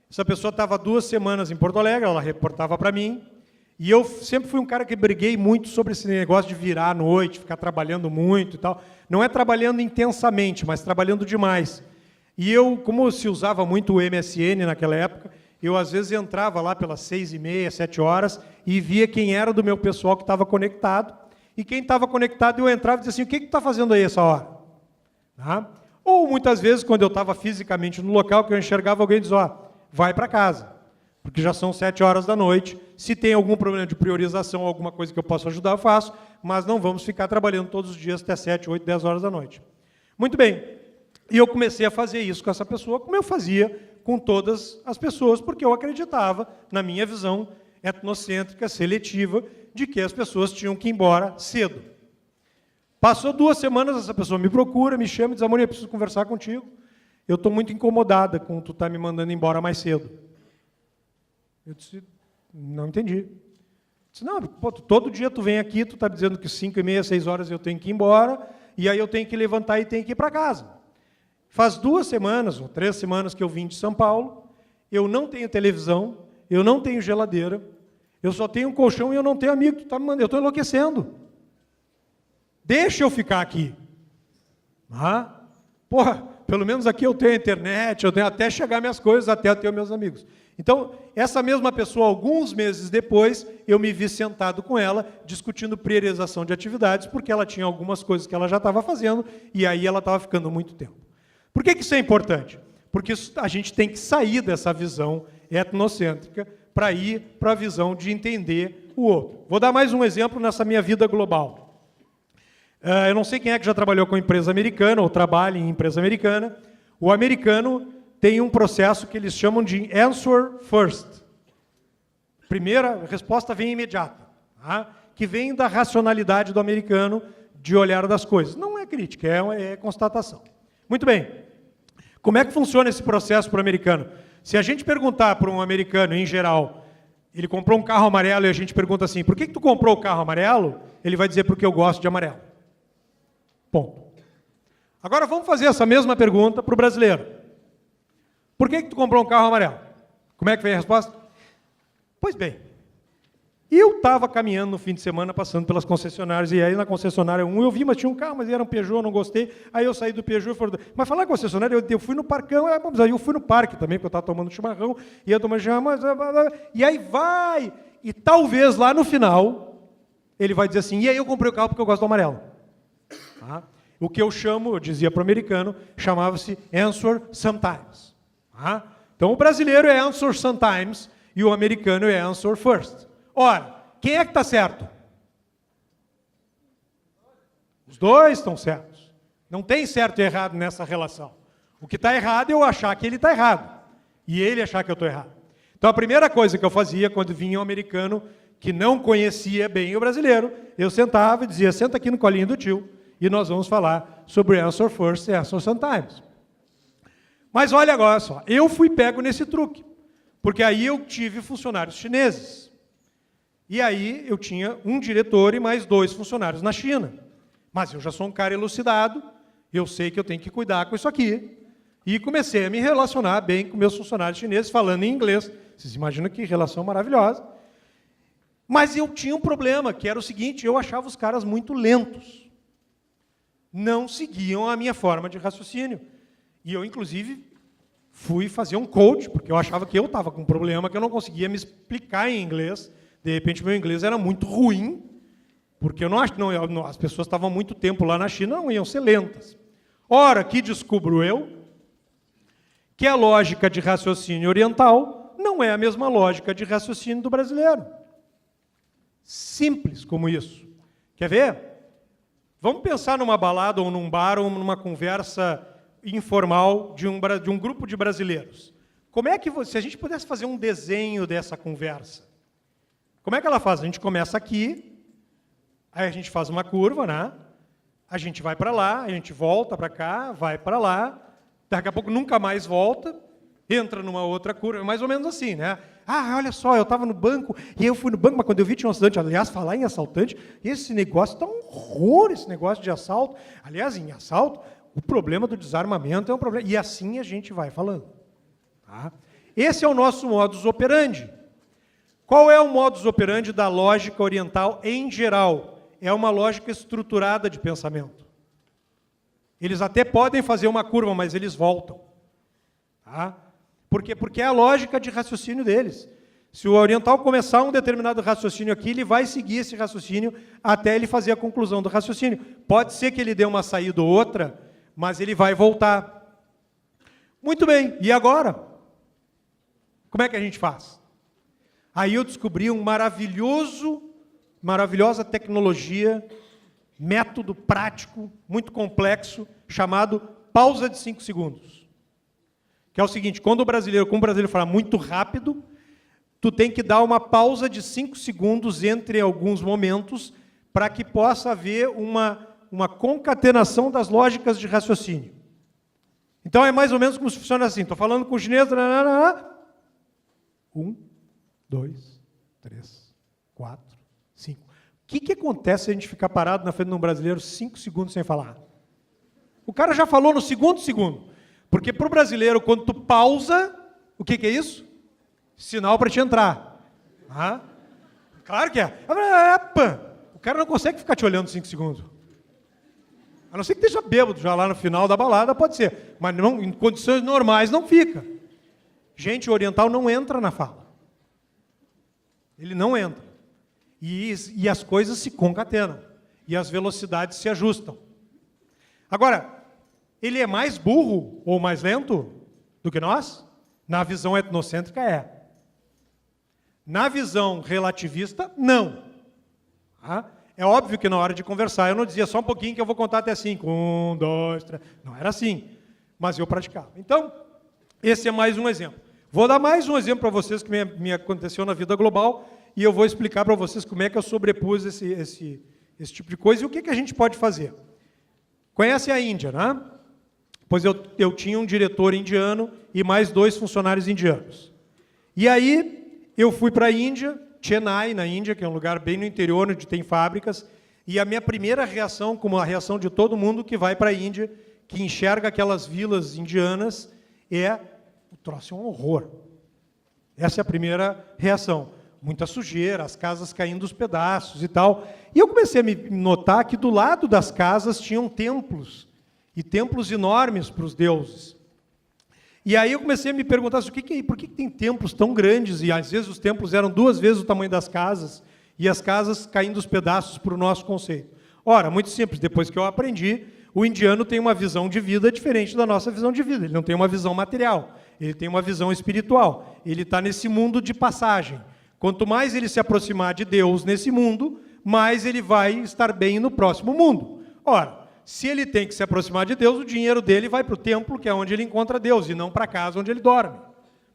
Essa pessoa estava 2 semanas em Porto Alegre, ela reportava para mim, e eu sempre fui um cara que briguei muito sobre esse negócio de virar à noite, ficar trabalhando muito e tal. Não é trabalhando intensamente, mas trabalhando demais. E eu, como se usava muito o MSN naquela época, eu às vezes entrava lá pelas 6h30, 7 horas, e via quem era do meu pessoal que estava conectado. E quem estava conectado, eu entrava e dizia assim, o que está fazendo aí essa hora? Ou muitas vezes, quando eu estava fisicamente no local, que eu enxergava alguém e dizia, vai para casa, porque já são 7 horas da noite, se tem algum problema de priorização, alguma coisa que eu possa ajudar, eu faço, mas não vamos ficar trabalhando todos os dias até 7, 8, 10 horas da noite. Muito bem, e eu comecei a fazer isso com essa pessoa, como eu fazia com todas as pessoas, porque eu acreditava, na minha visão etnocêntrica, seletiva, de que as pessoas tinham que ir embora cedo. Passou 2 semanas, essa pessoa me procura, me chama e diz, Amorim, eu preciso conversar contigo. Eu estou muito incomodada com tu estar me mandando embora mais cedo. Eu disse, não entendi. Eu disse, não, todo dia tu vem aqui, tu está dizendo que 5h30, 6 horas eu tenho que ir embora, e aí eu tenho que levantar e tenho que ir para casa. Faz 2 semanas, ou 3 semanas que eu vim de São Paulo, eu não tenho televisão, eu não tenho geladeira, eu só tenho um colchão e eu não tenho amigo, tu tá me mandando, eu estou enlouquecendo. Deixa eu ficar aqui. Pelo menos aqui eu tenho a internet, eu tenho até chegar minhas coisas, até eu ter meus amigos. Então, essa mesma pessoa, alguns meses depois, eu me vi sentado com ela, discutindo priorização de atividades, porque ela tinha algumas coisas que ela já estava fazendo, e aí ela estava ficando muito tempo. Por que isso é importante? Porque a gente tem que sair dessa visão etnocêntrica para ir para a visão de entender o outro. Vou dar mais um exemplo nessa minha vida global. Eu não sei quem é que já trabalhou com empresa americana ou trabalha em empresa americana. O americano tem um processo que eles chamam de answer first. Primeira resposta vem imediata, que vem da racionalidade do americano de olhar das coisas. Não é crítica, é constatação. Muito bem. Como é que funciona esse processo para o americano? Se a gente perguntar para um americano, em geral, ele comprou um carro amarelo e a gente pergunta assim, por que tu comprou o carro amarelo? Ele vai dizer, porque eu gosto de amarelo. Ponto. Agora vamos fazer essa mesma pergunta para o brasileiro. Por que tu comprou um carro amarelo? Como é que veio a resposta? Pois bem, eu estava caminhando no fim de semana, passando pelas concessionárias, e aí na concessionária 1 eu vi, mas tinha um carro, mas era um Peugeot, eu não gostei, aí eu saí do Peugeot e falei, mas falar em concessionária, eu fui no parcão, mas aí eu fui no parque também, porque eu estava tomando chimarrão, e eu tomando chimarrão, e aí vai, e talvez lá no final, ele vai dizer assim, e aí eu comprei o carro porque eu gosto do amarelo. Tá? O que eu chamo, eu dizia para o americano, chamava-se answer sometimes. Tá? Então, o brasileiro é answer sometimes e o americano é answer first. Ora, quem é que está certo? Os dois estão certos. Não tem certo e errado nessa relação. O que está errado é eu achar que ele está errado e ele achar que eu estou errado. Então, a primeira coisa que eu fazia quando vinha um americano que não conhecia bem o brasileiro, eu sentava e dizia, senta aqui no colinho do tio e nós vamos falar sobre answer first e answer sometimes. Mas olha agora só, eu fui pego nesse truque, porque aí eu tive funcionários chineses. E aí eu tinha um diretor e mais 2 funcionários na China. Mas eu já sou um cara elucidado, eu sei que eu tenho que cuidar com isso aqui. E comecei a me relacionar bem com meus funcionários chineses, falando em inglês. Vocês imaginam que relação maravilhosa. Mas eu tinha um problema, que era o seguinte, eu achava os caras muito lentos. Não seguiam a minha forma de raciocínio. E eu, inclusive, fui fazer um coach, porque eu achava que eu estava com um problema, que eu não conseguia me explicar em inglês. De repente, meu inglês era muito ruim, porque eu não acho, não, as pessoas estavam muito tempo lá na China, não iam ser lentas. Ora, que descubro eu que a lógica de raciocínio oriental não é a mesma lógica de raciocínio do brasileiro. Simples como isso. Quer ver? Vamos pensar numa balada ou num bar ou numa conversa informal de um grupo de brasileiros. Como é que, se a gente pudesse fazer um desenho dessa conversa, como é que ela faz? A gente começa aqui, aí a gente faz uma curva, né? A gente vai para lá, a gente volta para cá, vai para lá, daqui a pouco nunca mais volta, entra numa outra curva, mais ou menos assim, né? Ah, olha só, eu estava no banco, e eu fui no banco, mas quando eu vi tinha um assaltante. Aliás, falar em assaltante, esse negócio está um horror, esse negócio de assalto. Aliás, em assalto, o problema do desarmamento é um problema. E assim a gente vai falando. Tá? Esse é o nosso modus operandi. Qual é o modus operandi da lógica oriental em geral? É uma lógica estruturada de pensamento. Eles até podem fazer uma curva, mas eles voltam. Tá? Por quê? Porque é a lógica de raciocínio deles. Se o oriental começar um determinado raciocínio aqui, ele vai seguir esse raciocínio até ele fazer a conclusão do raciocínio. Pode ser que ele dê uma saída ou outra, mas ele vai voltar. Muito bem, e agora? Como é que a gente faz? Aí eu descobri um maravilhosa tecnologia, método prático, muito complexo, chamado pausa de 5 segundos. Que é o seguinte, como o brasileiro fala muito rápido, tu tem que dar uma pausa de 5 segundos entre alguns momentos para que possa haver uma concatenação das lógicas de raciocínio. Então é mais ou menos como se funciona assim, estou falando com o chinês, 1, 2, 3, 4, 5. O que acontece se a gente ficar parado na frente de um brasileiro 5 segundos sem falar? O cara já falou no segundo segundo. Porque para o brasileiro, quando tu pausa, o que é isso? Sinal para te entrar. Ah, claro que é. O cara não consegue ficar te olhando 5 segundos. A não ser que esteja bêbado já lá no final da balada, pode ser. Mas não, em condições normais não fica. Gente, o oriental não entra na fala. Ele não entra. E as coisas se concatenam. E as velocidades se ajustam. Agora, ele é mais burro ou mais lento do que nós? Na visão etnocêntrica, é. Na visão relativista, não. É óbvio que na hora de conversar eu não dizia só um pouquinho que eu vou contar até 5. 1, 2, 3. Não era assim. Mas eu praticava. Então, esse é mais um exemplo. Vou dar mais um exemplo para vocês que me aconteceu na vida global e eu vou explicar para vocês como é que eu sobrepus esse tipo de coisa e o que a gente pode fazer. Conhece a Índia, né? Pois eu tinha um diretor indiano e mais 2 funcionários indianos. E aí eu fui para a Índia, Chennai, na Índia, que é um lugar bem no interior, onde tem fábricas, e a minha primeira reação, como a reação de todo mundo que vai para a Índia, que enxerga aquelas vilas indianas, o troço é um horror. Essa é a primeira reação. Muita sujeira, as casas caindo aos pedaços e tal. E eu comecei a me notar que do lado das casas tinham templos, e templos enormes para os deuses. E aí eu comecei a me perguntar, por que tem templos tão grandes, e às vezes os templos eram 2 vezes o tamanho das casas, e as casas caindo aos pedaços para o nosso conceito. Ora, muito simples, depois que eu aprendi, o indiano tem uma visão de vida diferente da nossa visão de vida. Ele não tem uma visão material, ele tem uma visão espiritual. Ele está nesse mundo de passagem. Quanto mais ele se aproximar de Deus nesse mundo, mais ele vai estar bem no próximo mundo. Ora, se ele tem que se aproximar de Deus, o dinheiro dele vai para o templo, que é onde ele encontra Deus, e não para a casa onde ele dorme.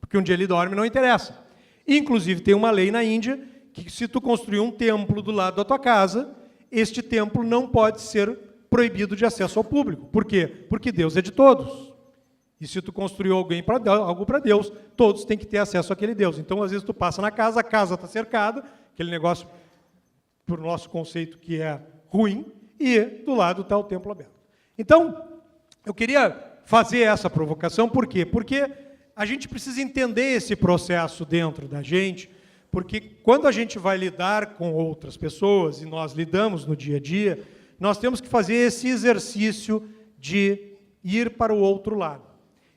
Porque onde ele dorme não interessa. Inclusive, tem uma lei na Índia que se tu construir um templo do lado da tua casa, este templo não pode ser proibido de acesso ao público. Por quê? Porque Deus é de todos. E se tu construiu algo para Deus, todos têm que ter acesso àquele Deus. Então, às vezes, tu passa na casa, a casa está cercada, aquele negócio, por nosso conceito, que é ruim, e do lado está o templo aberto. Então, eu queria fazer essa provocação, por quê? Porque a gente precisa entender esse processo dentro da gente, porque quando a gente vai lidar com outras pessoas, e nós lidamos no dia a dia, nós temos que fazer esse exercício de ir para o outro lado.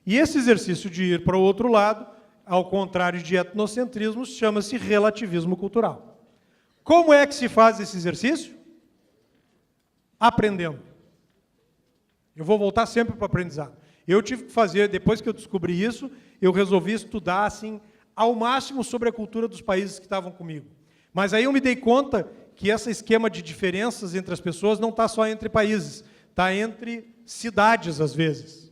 E esse exercício de ir para o outro lado, ao contrário de etnocentrismo, chama-se relativismo cultural. Como é que se faz esse exercício? Aprendendo. Eu vou voltar sempre para o aprendizado. Eu tive que fazer, depois que eu descobri isso, eu resolvi estudar assim, ao máximo sobre a cultura dos países que estavam comigo. Mas aí eu me dei conta que esse esquema de diferenças entre as pessoas não está só entre países, está entre cidades, às vezes.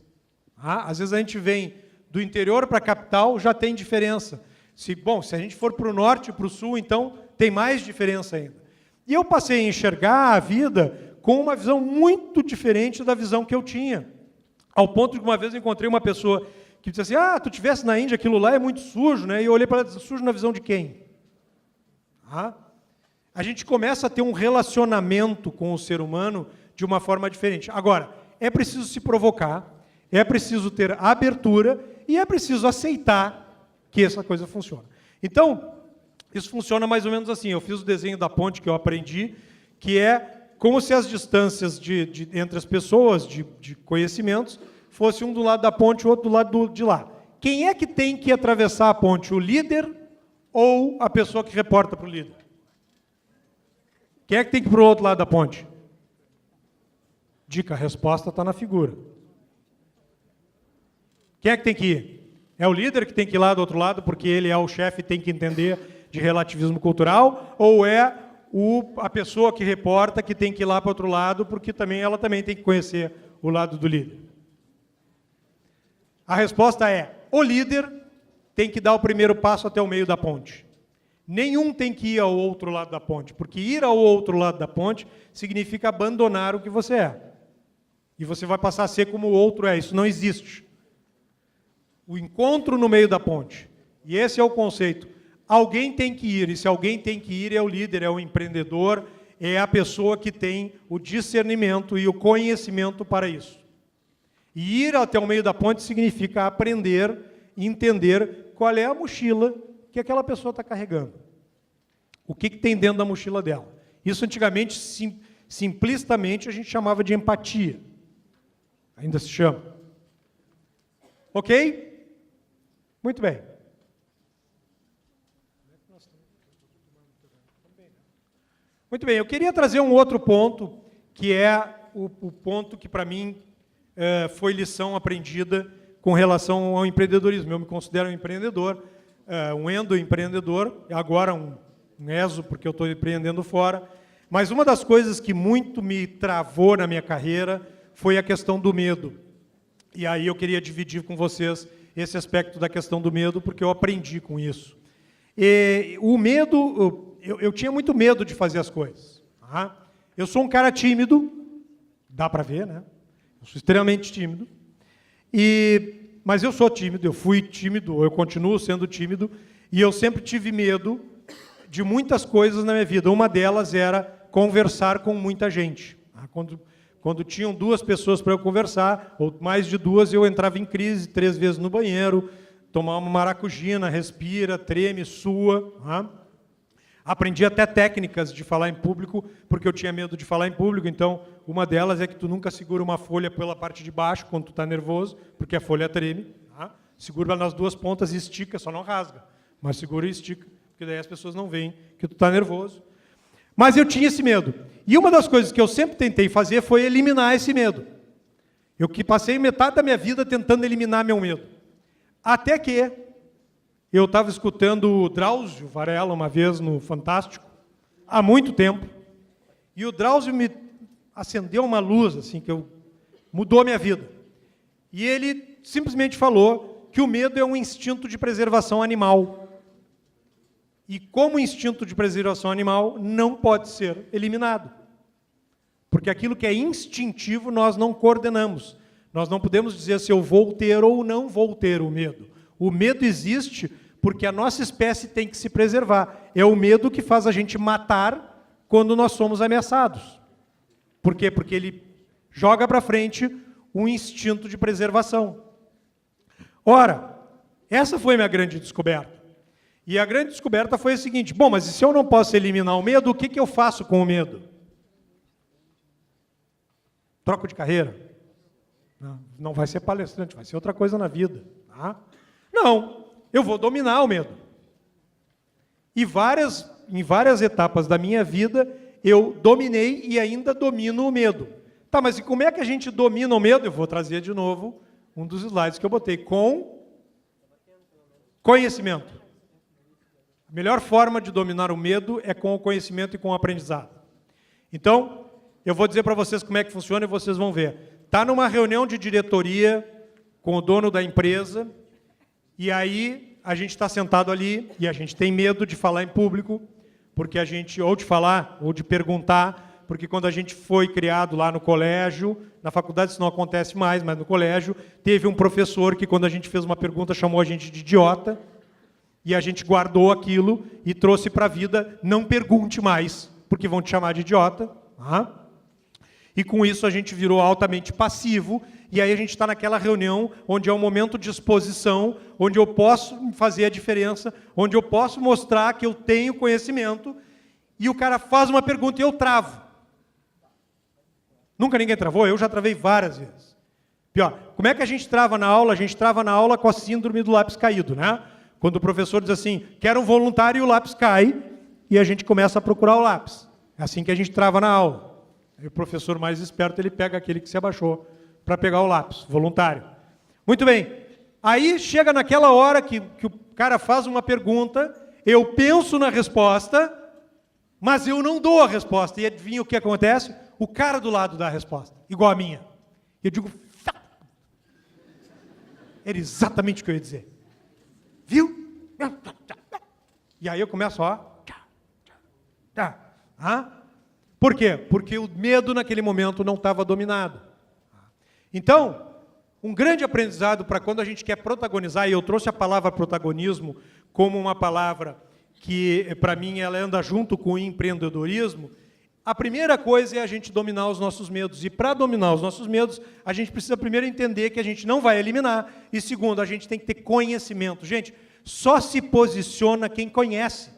Às vezes a gente vem do interior para a capital, já tem diferença. Se a gente for para o norte e para o sul, então tem mais diferença ainda. E eu passei a enxergar a vida com uma visão muito diferente da visão que eu tinha. Ao ponto de que uma vez eu encontrei uma pessoa que disse assim, tu estivesse na Índia, aquilo lá é muito sujo, né? E eu olhei para ela e disse, sujo na visão de quem? A gente começa a ter um relacionamento com o ser humano de uma forma diferente. Agora, é preciso se provocar, é preciso ter abertura e é preciso aceitar que essa coisa funciona. Então, isso funciona mais ou menos assim. Eu fiz o desenho da ponte que eu aprendi, que é como se as distâncias entre as pessoas de conhecimentos fosse um do lado da ponte e o outro do lado de lá. Quem é que tem que atravessar a ponte? O líder ou a pessoa que reporta para o líder? Quem é que tem que ir para o outro lado da ponte? Dica, a resposta está na figura. Quem é que tem que ir? É o líder que tem que ir lá do outro lado, porque ele é o chefe e tem que entender de relativismo cultural? Ou é a pessoa que reporta que tem que ir lá para o outro lado, porque ela também tem que conhecer o lado do líder? A resposta é, o líder tem que dar o primeiro passo até o meio da ponte. Nenhum tem que ir ao outro lado da ponte, porque ir ao outro lado da ponte significa abandonar o que você é. E você vai passar a ser como o outro é. Isso não existe. O encontro no meio da ponte. E esse é o conceito. Alguém tem que ir, e se alguém tem que ir, é o líder, é o empreendedor, é a pessoa que tem o discernimento e o conhecimento para isso. E ir até o meio da ponte significa aprender e entender qual é a mochila que aquela pessoa está carregando. O que tem dentro da mochila dela. Isso antigamente, simplistamente, a gente chamava de empatia. Ainda se chama. Ok? Muito bem. Muito bem, eu queria trazer um outro ponto, que é o ponto que, para mim, foi lição aprendida com relação ao empreendedorismo. Eu me considero um empreendedor, um endoempreendedor, agora um exo, porque eu estou empreendendo fora. Mas uma das coisas que muito me travou na minha carreira foi a questão do medo. E aí eu queria dividir com vocês esse aspecto da questão do medo, porque eu aprendi com isso. E o medo... Eu tinha muito medo de fazer as coisas. Eu sou um cara tímido, dá para ver, né? Eu sou extremamente tímido. Mas eu sou tímido, eu fui tímido, eu continuo sendo tímido, e eu sempre tive medo de muitas coisas na minha vida. Uma delas era conversar com muita gente. Quando tinham 2 pessoas para eu conversar, ou mais de 2, eu entrava em crise 3 vezes no banheiro, tomava uma maracujina, respira, treme, sua. Aprendi até técnicas de falar em público, porque eu tinha medo de falar em público. Então, uma delas é que tu nunca segura uma folha pela parte de baixo quando tu está nervoso, porque a folha treme. Segura nas 2 pontas e estica, só não rasga. Mas segura e estica, porque daí as pessoas não veem que tu está nervoso. Mas eu tinha esse medo. E uma das coisas que eu sempre tentei fazer foi eliminar esse medo. Eu que passei metade da minha vida tentando eliminar meu medo. Até que eu estava escutando o Drauzio Varela uma vez no Fantástico, há muito tempo, e o Drauzio me acendeu uma luz assim mudou a minha vida. E ele simplesmente falou que o medo é um instinto de preservação animal. E como instinto de preservação animal, não pode ser eliminado. Porque aquilo que é instintivo, nós não coordenamos. Nós não podemos dizer se eu vou ter ou não vou ter o medo. O medo existe porque a nossa espécie tem que se preservar. É o medo que faz a gente matar quando nós somos ameaçados. Por quê? Porque ele joga para frente um instinto de preservação. Ora, essa foi minha grande descoberta. E a grande descoberta foi a seguinte: bom, mas se eu não posso eliminar o medo, o que eu faço com o medo? Troco de carreira? Não vai ser palestrante, vai ser outra coisa na vida. Tá? Não, eu vou dominar o medo. E em várias etapas da minha vida, eu dominei e ainda domino o medo. Tá, mas e como é que a gente domina o medo? Eu vou trazer de novo um dos slides que eu botei, com conhecimento. A melhor forma de dominar o medo é com o conhecimento e com o aprendizado. Então, eu vou dizer para vocês como é que funciona e vocês vão ver. Está numa reunião de diretoria com o dono da empresa, e aí a gente está sentado ali e a gente tem medo de falar em público, porque a gente, ou de falar, ou de perguntar, porque quando a gente foi criado lá no colégio, na faculdade isso não acontece mais, mas no colégio, teve um professor que quando a gente fez uma pergunta chamou a gente de idiota, e a gente guardou aquilo e trouxe para a vida: não pergunte mais, porque vão te chamar de idiota. E com isso a gente virou altamente passivo, e aí a gente está naquela reunião onde é um momento de exposição, onde eu posso fazer a diferença, onde eu posso mostrar que eu tenho conhecimento, e o cara faz uma pergunta e eu travo. Nunca ninguém travou? Eu já travei várias vezes. Pior, como é que a gente trava na aula? A gente trava na aula com a síndrome do lápis caído, né? Quando o professor diz assim, quero um voluntário, e o lápis cai, e a gente começa a procurar o lápis. É assim que a gente trava na aula. Aí o professor mais esperto, ele pega aquele que se abaixou para pegar o lápis, voluntário. Muito bem. Aí chega naquela hora que o cara faz uma pergunta, eu penso na resposta, mas eu não dou a resposta. E adivinha o que acontece? O cara do lado dá a resposta, igual a minha. Eu digo, era exatamente o que eu ia dizer. Viu? E aí eu começo, ó. Por quê? Porque o medo naquele momento não estava dominado. Então, um grande aprendizado para quando a gente quer protagonizar, e eu trouxe a palavra protagonismo como uma palavra que, para mim, ela anda junto com o empreendedorismo. A primeira coisa é a gente dominar os nossos medos. E para dominar os nossos medos, a gente precisa primeiro entender que a gente não vai eliminar. E segundo, a gente tem que ter conhecimento. Gente, só se posiciona quem conhece.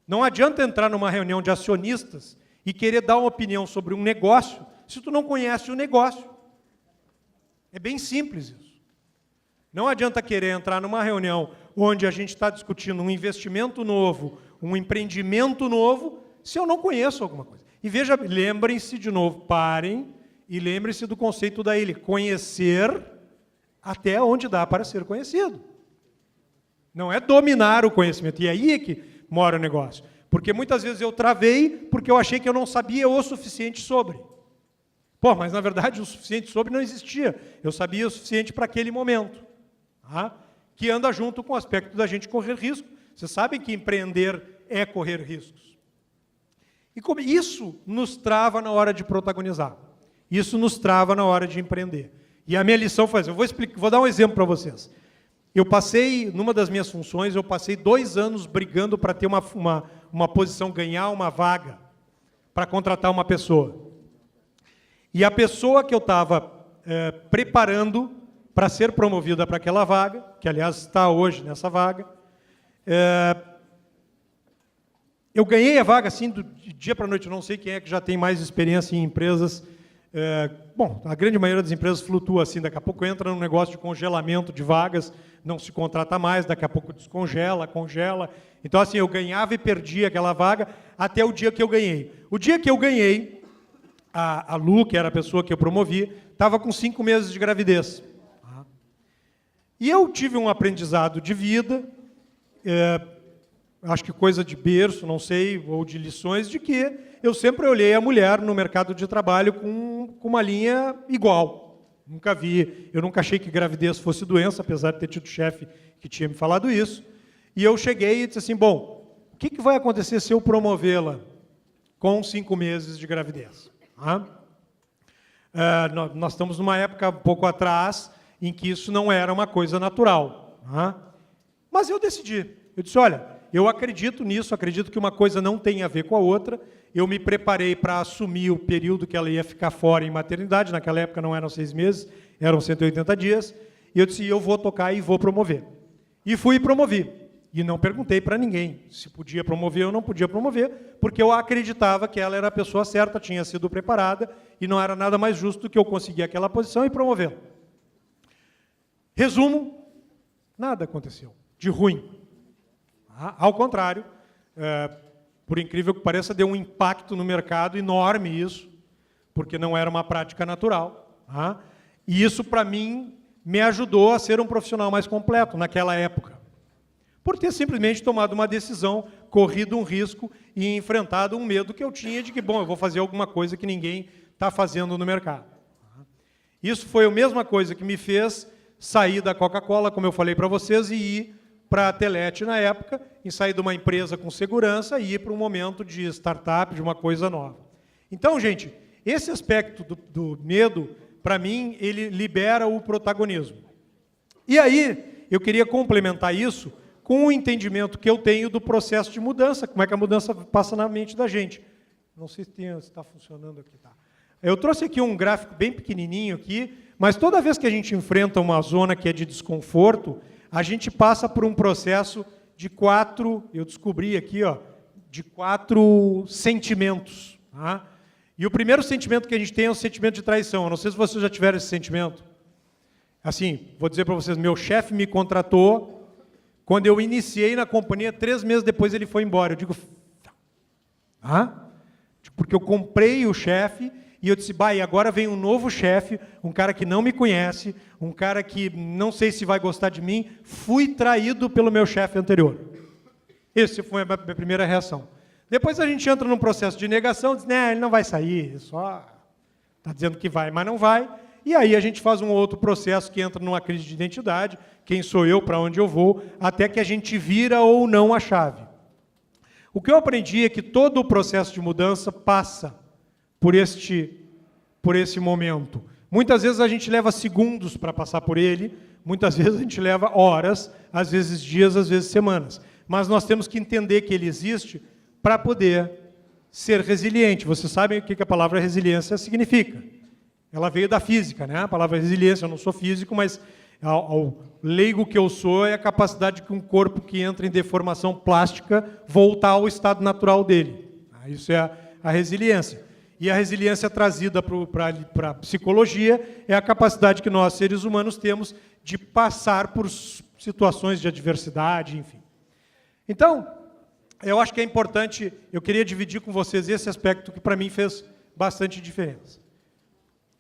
Não adianta entrar numa reunião de acionistas e querer dar uma opinião sobre um negócio se tu não conhece o negócio. É bem simples isso. Não adianta querer entrar numa reunião onde a gente está discutindo um investimento novo, um empreendimento novo, se eu não conheço alguma coisa. E veja, lembrem-se de novo, parem e lembrem-se do conceito da ilha. Conhecer até onde dá para ser conhecido. Não é dominar o conhecimento. E aí é que mora o negócio. Porque muitas vezes eu travei porque eu achei que eu não sabia o suficiente sobre. Pô, mas na verdade o suficiente sobre não existia. Eu sabia o suficiente para aquele momento. Que anda junto com o aspecto da gente correr risco. Vocês sabem que empreender é correr riscos. E como isso nos trava na hora de protagonizar. Isso nos trava na hora de empreender. E a minha lição foi essa. Vou dar um exemplo para vocês. Eu passei, numa das minhas funções, eu passei 2 anos brigando para ter uma posição, ganhar uma vaga, para contratar uma pessoa. E a pessoa que eu estava preparando para ser promovida para aquela vaga, que aliás está hoje nessa vaga, eu ganhei a vaga assim, do dia para a noite. Eu não sei quem é que já tem mais experiência em empresas Bom, a grande maioria das empresas flutua assim, daqui a pouco entra num negócio de congelamento de vagas, não se contrata mais, daqui a pouco descongela, congela. Então, assim, eu ganhava e perdia aquela vaga até o dia que eu ganhei. O dia que eu ganhei, a Lu, que era a pessoa que eu promovi, estava com 5 meses de gravidez. E eu tive um aprendizado de vida, acho que coisa de berço, não sei, ou de lições, de que eu sempre olhei a mulher no mercado de trabalho com uma linha igual. Eu nunca achei que gravidez fosse doença, apesar de ter tido chefe que tinha me falado isso. E eu cheguei e disse assim, bom, o que vai acontecer se eu promovê-la com 5 meses de gravidez? Nós estamos numa época um pouco atrás em que isso não era uma coisa natural. Mas eu decidi. Eu disse, olha, eu acredito nisso, acredito que uma coisa não tem a ver com a outra. Eu me preparei para assumir o período que ela ia ficar fora em maternidade. Naquela época não eram 6 meses, eram 180 dias. E eu disse, eu vou tocar e vou promover. E fui e promovi. E não perguntei para ninguém se podia promover ou não podia promover, porque eu acreditava que ela era a pessoa certa, tinha sido preparada, e não era nada mais justo do que eu conseguir aquela posição e promovê-la. Resumo, nada aconteceu de ruim. Ao contrário, por incrível que pareça, deu um impacto no mercado enorme isso, porque não era uma prática natural. E isso, para mim, me ajudou a ser um profissional mais completo naquela época, por ter simplesmente tomado uma decisão, corrido um risco e enfrentado um medo que eu tinha de que, bom, eu vou fazer alguma coisa que ninguém está fazendo no mercado. Isso foi a mesma coisa que me fez sair da Coca-Cola, como eu falei para vocês, e ir para a Telete na época, e sair de uma empresa com segurança e ir para um momento de startup, de uma coisa nova. Então, gente, esse aspecto do medo, para mim, ele libera o protagonismo. E aí, eu queria complementar isso com o entendimento que eu tenho do processo de mudança, como é que a mudança passa na mente da gente. Não sei se está funcionando aqui. Tá. Eu trouxe aqui um gráfico bem pequenininho aqui, mas toda vez que a gente enfrenta uma zona que é de desconforto, a gente passa por um processo de 4, eu descobri aqui, de 4 sentimentos. E o primeiro sentimento que a gente tem é o sentimento de traição. Eu não sei se vocês já tiveram esse sentimento. Assim, vou dizer para vocês, meu chefe me contratou, quando eu iniciei na companhia, 3 meses depois ele foi embora. Eu digo, porque eu comprei o chefe, e eu disse, e agora vem um novo chefe, um cara que não me conhece, um cara que não sei se vai gostar de mim, fui traído pelo meu chefe anterior. Essa foi a minha primeira reação. Depois a gente entra num processo de negação, diz, ele não vai sair, só está dizendo que vai, mas não vai. E aí a gente faz um outro processo que entra numa crise de identidade, quem sou eu, para onde eu vou, até que a gente vira ou não a chave. O que eu aprendi é que todo o processo de mudança passa por esse momento. Muitas vezes a gente leva segundos para passar por ele, muitas vezes a gente leva horas, às vezes dias, às vezes semanas. Mas nós temos que entender que ele existe para poder ser resiliente. Vocês sabem o que a palavra resiliência significa. Ela veio da física, né? A palavra resiliência, eu não sou físico, mas ao leigo que eu sou é a capacidade de um corpo que entra em deformação plástica voltar ao estado natural dele. Isso é a resiliência. E a resiliência trazida para a psicologia é a capacidade que nós, seres humanos, temos de passar por situações de adversidade, enfim. Então, eu acho que é importante, eu queria dividir com vocês esse aspecto que para mim fez bastante diferença.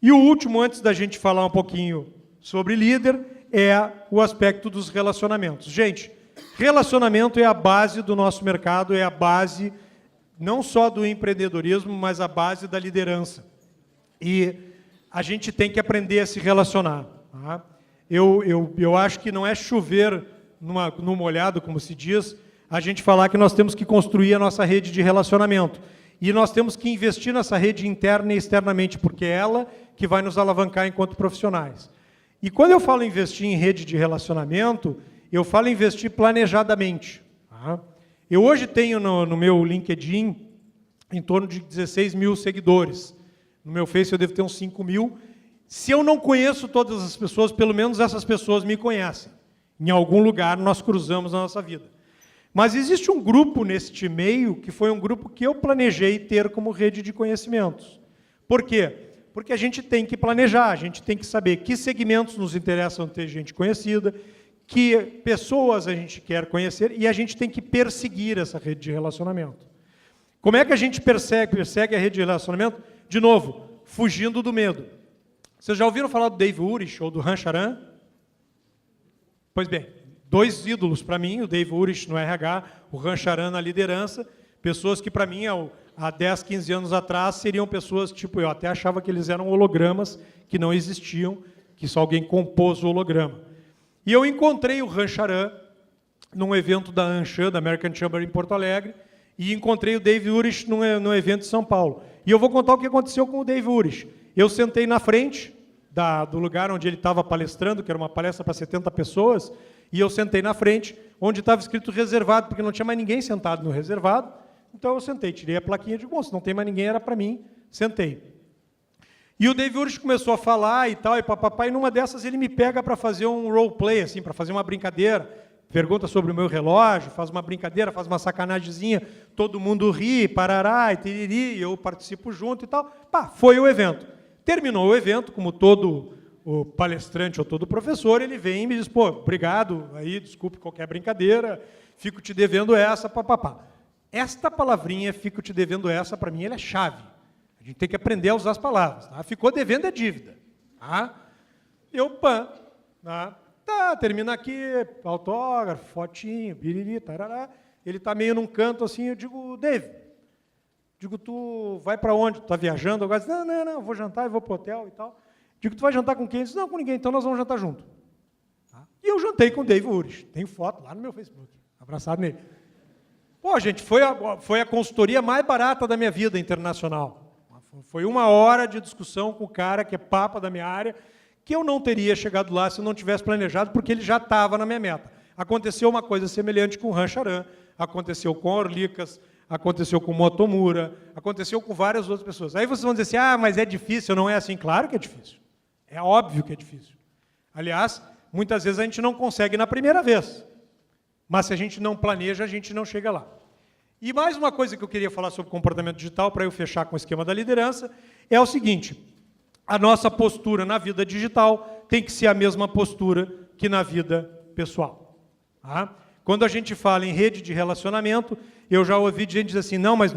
E o último, antes da gente falar um pouquinho sobre líder, é o aspecto dos relacionamentos. Gente, relacionamento é a base do nosso mercado, é a base não só do empreendedorismo, mas a base da liderança. E a gente tem que aprender a se relacionar. Tá? Eu acho que não é chover no molhado, como se diz, a gente falar que nós temos que construir a nossa rede de relacionamento. E nós temos que investir nessa rede interna e externamente, porque é ela que vai nos alavancar enquanto profissionais. E quando eu falo investir em rede de relacionamento, eu falo investir planejadamente. Tá? Eu hoje tenho no meu LinkedIn em torno de 16 mil seguidores. No meu Face eu devo ter uns 5 mil. Se eu não conheço todas as pessoas, pelo menos essas pessoas me conhecem. Em algum lugar nós cruzamos na nossa vida. Mas existe um grupo neste meio que foi um grupo que eu planejei ter como rede de conhecimentos. Por quê? Porque a gente tem que planejar, a gente tem que saber que segmentos nos interessam ter gente conhecida, que pessoas a gente quer conhecer, e a gente tem que perseguir essa rede de relacionamento. Como é que a gente persegue a rede de relacionamento? De novo, fugindo do medo. Vocês já ouviram falar do Dave Urich ou do Han Charan? Pois bem, 2 ídolos para mim, o Dave Urich no RH, o Han Charan na liderança, pessoas que para mim, há 10, 15 anos atrás, seriam pessoas, tipo, eu até achava que eles eram hologramas, que não existiam, que só alguém compôs o holograma. E eu encontrei o Han Charan num evento da ANCHAM, da American Chamber em Porto Alegre, e encontrei o Dave Urich num evento em São Paulo. E eu vou contar o que aconteceu com o Dave Urich. Eu sentei na frente do lugar onde ele estava palestrando, que era uma palestra para 70 pessoas, e eu sentei na frente, onde estava escrito reservado, porque não tinha mais ninguém sentado no reservado. Então eu sentei, tirei a plaquinha de bom, se não tem mais ninguém, era para mim, sentei. E o Dave Urich começou a falar e tal, e papapá, e numa dessas ele me pega para fazer um roleplay, assim, para fazer uma brincadeira, pergunta sobre o meu relógio, faz uma brincadeira, faz uma sacanagemzinha, todo mundo ri, parará, e tiriri, e eu participo junto e tal. Pá, foi o evento. Terminou o evento, como todo o palestrante ou todo professor, ele vem e me diz, pô, obrigado, aí, desculpe qualquer brincadeira, fico te devendo essa, papapá. Esta palavrinha, fico te devendo essa, para mim, ela é chave. A gente tem que aprender a usar as palavras. Tá? Ficou devendo é dívida. Tá? Eu, termina aqui, autógrafo, fotinho, biriri, tarará. Ele está meio num canto assim, eu digo, Dave, tu vai para onde? Tu está viajando? Agora, não, eu vou jantar e vou para o hotel e tal. Digo, tu vai jantar com quem? Ele disse, não, com ninguém, então nós vamos jantar junto. Tá? E eu jantei com o Dave Urich. Tem foto lá no meu Facebook, abraçado nele. Pô, gente, foi a consultoria mais barata da minha vida internacional. Foi 1 hora de discussão com o cara que é papa da minha área, que eu não teria chegado lá se eu não tivesse planejado, porque ele já estava na minha meta. Aconteceu uma coisa semelhante com o Han Charan, aconteceu com o Orlicas, aconteceu com o Motomura, aconteceu com várias outras pessoas. Aí vocês vão dizer assim, mas é difícil, não é assim? Claro que é difícil. É óbvio que é difícil. Aliás, muitas vezes a gente não consegue na primeira vez. Mas se a gente não planeja, a gente não chega lá. E mais uma coisa que eu queria falar sobre comportamento digital, para eu fechar com o esquema da liderança, é o seguinte, a nossa postura na vida digital tem que ser a mesma postura que na vida pessoal. Tá? Quando a gente fala em rede de relacionamento, eu já ouvi gente dizer assim, não, mas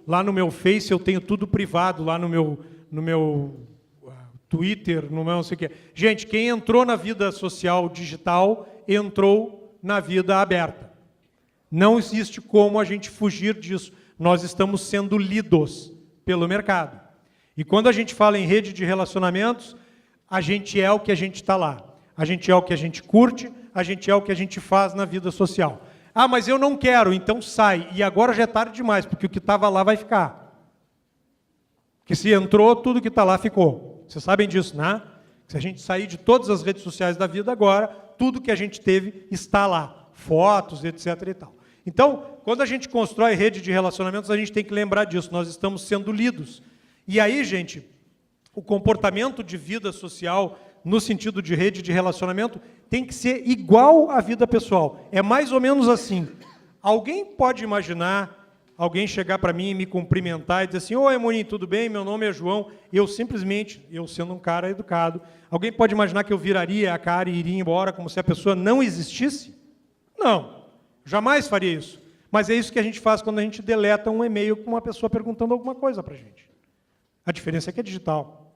lá no meu Face eu tenho tudo privado, lá no meu Twitter, no meu não sei o quê. Gente, quem entrou na vida social digital, entrou na vida aberta. Não existe como a gente fugir disso. Nós estamos sendo lidos pelo mercado. E quando a gente fala em rede de relacionamentos, a gente é o que a gente está lá. A gente é o que a gente curte, a gente é o que a gente faz na vida social. Ah, mas eu não quero, então sai. E agora já é tarde demais, porque o que estava lá vai ficar. Porque se entrou, tudo que está lá ficou. Vocês sabem disso, né? Se a gente sair de todas as redes sociais da vida agora, tudo que a gente teve está lá. Fotos, etc. e tal. Então, quando a gente constrói rede de relacionamentos, a gente tem que lembrar disso. Nós estamos sendo lidos. E aí, gente, o comportamento de vida social, no sentido de rede de relacionamento, tem que ser igual à vida pessoal. É mais ou menos assim. Alguém pode imaginar alguém chegar para mim e me cumprimentar e dizer assim, oi, Amorim, tudo bem? Meu nome é João. Eu simplesmente, eu sendo um cara educado, alguém pode imaginar que eu viraria a cara e iria embora como se a pessoa não existisse? Não, jamais faria isso. Mas é isso que a gente faz quando a gente deleta um e-mail com uma pessoa perguntando alguma coisa para a gente. A diferença é que é digital.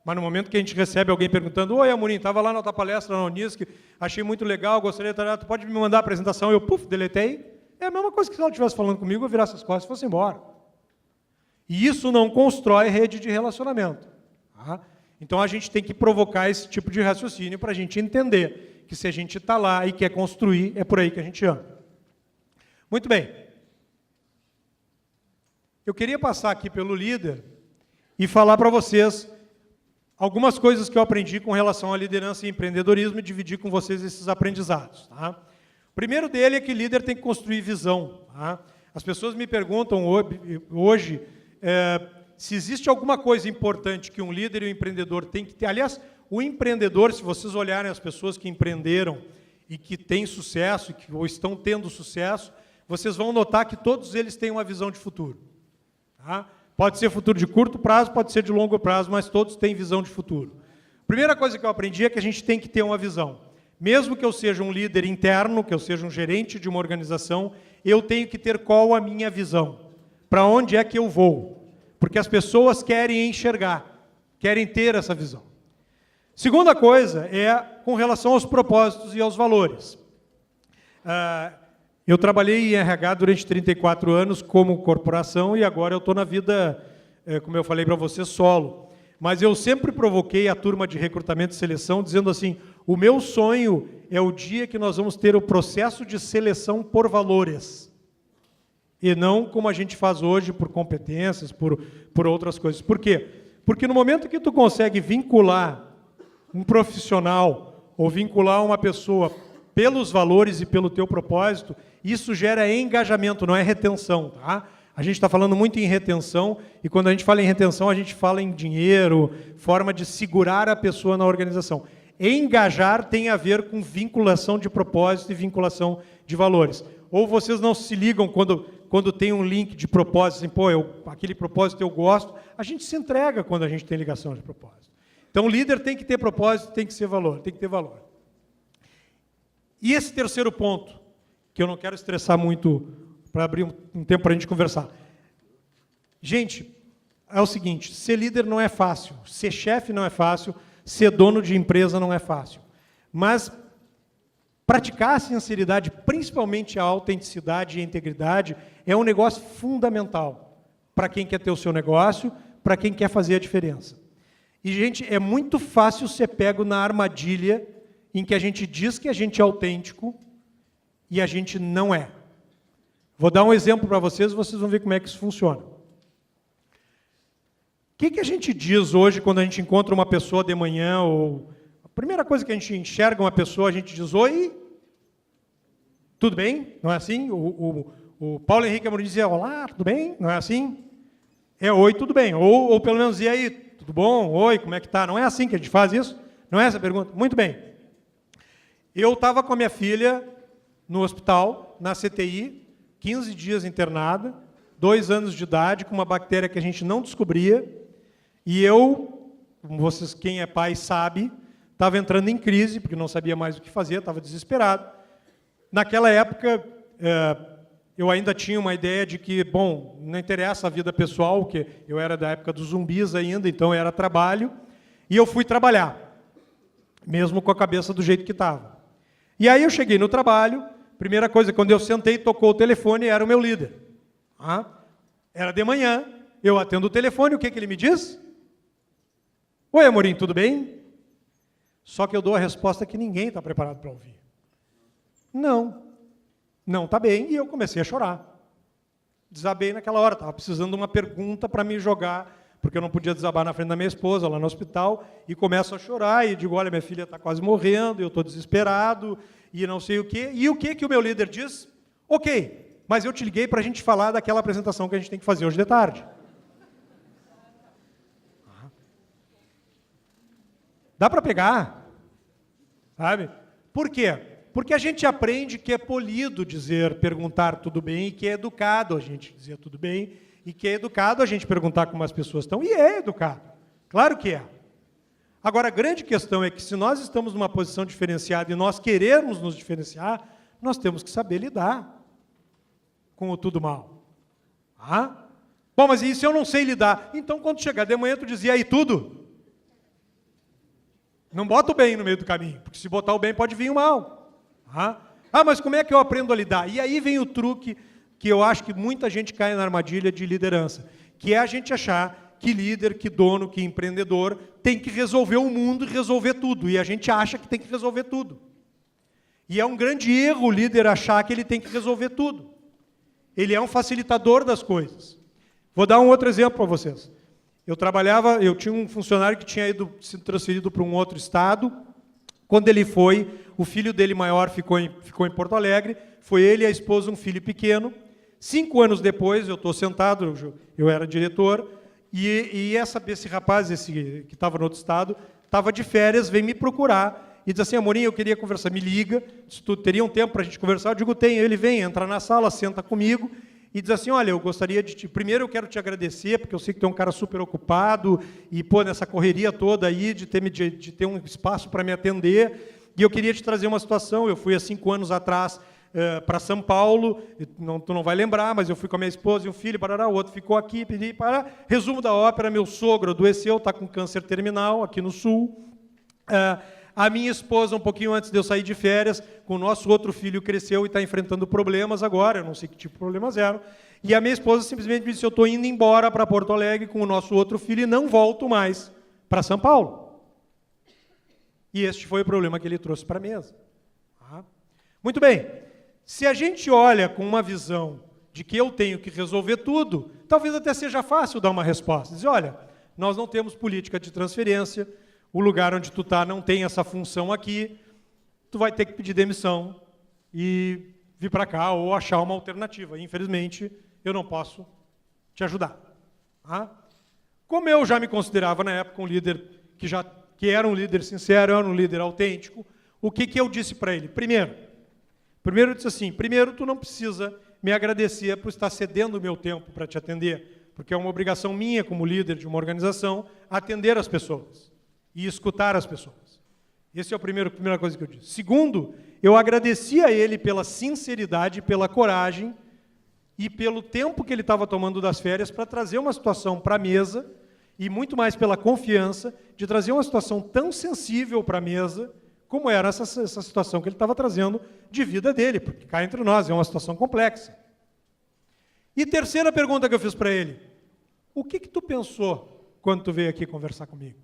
Mas no momento que a gente recebe alguém perguntando, oi, Amorim, estava lá na tua palestra na Unisc, achei muito legal, gostaria de... Tu pode me mandar a apresentação? Eu, deletei. É a mesma coisa que se ela estivesse falando comigo, eu virasse as costas e fosse embora. E isso não constrói rede de relacionamento. Tá? Então a gente tem que provocar esse tipo de raciocínio para a gente entender que se a gente está lá e quer construir, é por aí que a gente anda. Muito bem. Eu queria passar aqui pelo líder e falar para vocês algumas coisas que eu aprendi com relação à liderança e empreendedorismo e dividir com vocês esses aprendizados. Tá? O primeiro dele é que líder tem que construir visão. Tá? As pessoas me perguntam hoje se existe alguma coisa importante que um líder e um empreendedor tem que ter. Aliás, o empreendedor, se vocês olharem as pessoas que empreenderam e que têm sucesso, ou estão tendo sucesso, vocês vão notar que todos eles têm uma visão de futuro. Tá? Pode ser futuro de curto prazo, pode ser de longo prazo, mas todos têm visão de futuro. Primeira coisa que eu aprendi é que a gente tem que ter uma visão. Mesmo que eu seja um líder interno, que eu seja um gerente de uma organização, eu tenho que ter qual a minha visão. Para onde é que eu vou? Porque as pessoas querem enxergar, querem ter essa visão. Segunda coisa é com relação aos propósitos e aos valores. Eu trabalhei em RH durante 34 anos como corporação e agora eu estou na vida, como eu falei para você, solo. Mas eu sempre provoquei a turma de recrutamento e seleção dizendo assim, o meu sonho é o dia que nós vamos ter o processo de seleção por valores. E não como a gente faz hoje por competências, por outras coisas. Por quê? Porque no momento que tu consegue vincular um profissional ou vincular uma pessoa pelos valores e pelo teu propósito, isso gera engajamento, não é retenção, tá? A gente está falando muito em retenção, e quando a gente fala em retenção, a gente fala em dinheiro, forma de segurar a pessoa na organização. Engajar tem a ver com vinculação de propósito e vinculação de valores. Ou vocês não se ligam quando tem um link de propósito, assim, pô, aquele propósito eu gosto, a gente se entrega quando a gente tem ligação de propósito. Então, o líder tem que ter propósito, tem que ser valor, tem que ter valor. E esse terceiro ponto, que eu não quero estressar muito, para abrir um tempo para a gente conversar. Gente, é o seguinte, ser líder não é fácil, ser chefe não é fácil, ser dono de empresa não é fácil. Mas praticar a sinceridade, principalmente a autenticidade e a integridade, é um negócio fundamental para quem quer ter o seu negócio, para quem quer fazer a diferença. E, gente, é muito fácil ser pego na armadilha em que a gente diz que a gente é autêntico e a gente não é. Vou dar um exemplo para vocês vão ver como é que isso funciona. O que a gente diz hoje quando a gente encontra uma pessoa de manhã, ou a primeira coisa que a gente enxerga uma pessoa, a gente diz, oi, tudo bem? Não é assim? O Paulo Henrique Amorim dizia, olá, tudo bem? Não é assim? É oi, tudo bem. Ou pelo menos, e aí, tudo bom? Oi, como é que tá? Não é assim que a gente faz isso? Não é essa a pergunta? Muito bem. Eu estava com a minha filha no hospital, na CTI, 15 dias internada, 2 anos de idade, com uma bactéria que a gente não descobria, e eu, vocês, quem é pai sabe, estava entrando em crise, porque não sabia mais o que fazer, estava desesperado. Naquela época, eu ainda tinha uma ideia de que, bom, não interessa a vida pessoal, que eu era da época dos zumbis ainda, então era trabalho, e eu fui trabalhar, mesmo com a cabeça do jeito que estava. E aí eu cheguei no trabalho, primeira coisa, quando eu sentei, tocou o telefone, era o meu líder. Era de manhã, eu atendo o telefone, o que ele me diz? Oi, Amorim, tudo bem? Só que eu dou a resposta que ninguém está preparado para ouvir. Não está bem, e eu comecei a chorar. Desabei naquela hora, estava precisando de uma pergunta para me jogar, porque eu não podia desabar na frente da minha esposa, lá no hospital, e começo a chorar, e digo, olha, minha filha está quase morrendo, eu estou desesperado, e não sei o quê. E o que o meu líder diz? Ok, mas eu te liguei para a gente falar daquela apresentação que a gente tem que fazer hoje de tarde. Dá para pegar, sabe? Por quê? Porque a gente aprende que é polido perguntar tudo bem, e que é educado a gente dizer tudo bem, e que é educado a gente perguntar como as pessoas estão, e é educado, claro que é. Agora, a grande questão é que se nós estamos numa posição diferenciada e nós queremos nos diferenciar, nós temos que saber lidar com o tudo mal. Bom, mas e se eu não sei lidar? Então, quando chegar de manhã, tu dizia, aí tudo? Não bota o bem no meio do caminho, porque se botar o bem pode vir o mal. Mas como é que eu aprendo a lidar? E aí vem o truque que eu acho que muita gente cai na armadilha de liderança, que é a gente achar que líder, que dono, que empreendedor tem que resolver o mundo e resolver tudo. E a gente acha que tem que resolver tudo. E é um grande erro o líder achar que ele tem que resolver tudo. Ele é um facilitador das coisas. Vou dar um outro exemplo para vocês. Eu tinha um funcionário que tinha sido transferido para um outro estado. Quando ele foi, o filho dele maior ficou em Porto Alegre, foi ele e a esposa, um filho pequeno. 5 anos depois, eu estou sentado, eu era diretor, e esse rapaz, que estava no outro estado, estava de férias, veio me procurar, e disse assim, Amorim, eu queria conversar, me liga, se tu teria um tempo para a gente conversar, eu digo, tenho, ele vem, entra na sala, senta comigo, e diz assim, olha, eu gostaria de primeiro eu quero te agradecer, porque eu sei que tu é um cara super ocupado, e, pô, nessa correria toda aí, de ter um espaço para me atender, e eu queria te trazer uma situação, eu fui há 5 anos atrás para São Paulo, tu não vai lembrar, mas eu fui com a minha esposa e um filho, o outro ficou aqui, pedi para... Resumo da ópera, meu sogro adoeceu, está com câncer terminal, aqui no Sul, a minha esposa, um pouquinho antes de eu sair de férias, com o nosso outro filho cresceu e está enfrentando problemas agora, eu não sei que tipo de problemas eram, e a minha esposa simplesmente me disse, eu estou indo embora para Porto Alegre com o nosso outro filho e não volto mais para São Paulo. E este foi o problema que ele trouxe para a mesa. Muito bem, se a gente olha com uma visão de que eu tenho que resolver tudo, talvez até seja fácil dar uma resposta. Dizer, olha, nós não temos política de transferência, o lugar onde tu está não tem essa função aqui, tu vai ter que pedir demissão e vir para cá ou achar uma alternativa. Infelizmente, eu não posso te ajudar. Como eu já me considerava na época um líder que era um líder sincero, era um líder autêntico, o que eu disse para ele? Primeiro eu disse assim, tu não precisa me agradecer por estar cedendo o meu tempo para te atender, porque é uma obrigação minha como líder de uma organização atender as pessoas e escutar as pessoas. Essa é a primeira coisa que eu disse. Segundo, eu agradeci a ele pela sinceridade, pela coragem e pelo tempo que ele estava tomando das férias para trazer uma situação para a mesa e muito mais pela confiança de trazer uma situação tão sensível para a mesa como era essa situação que ele estava trazendo de vida dele, porque cá entre nós é uma situação complexa. E terceira pergunta que eu fiz para ele, o que tu pensou quando tu veio aqui conversar comigo?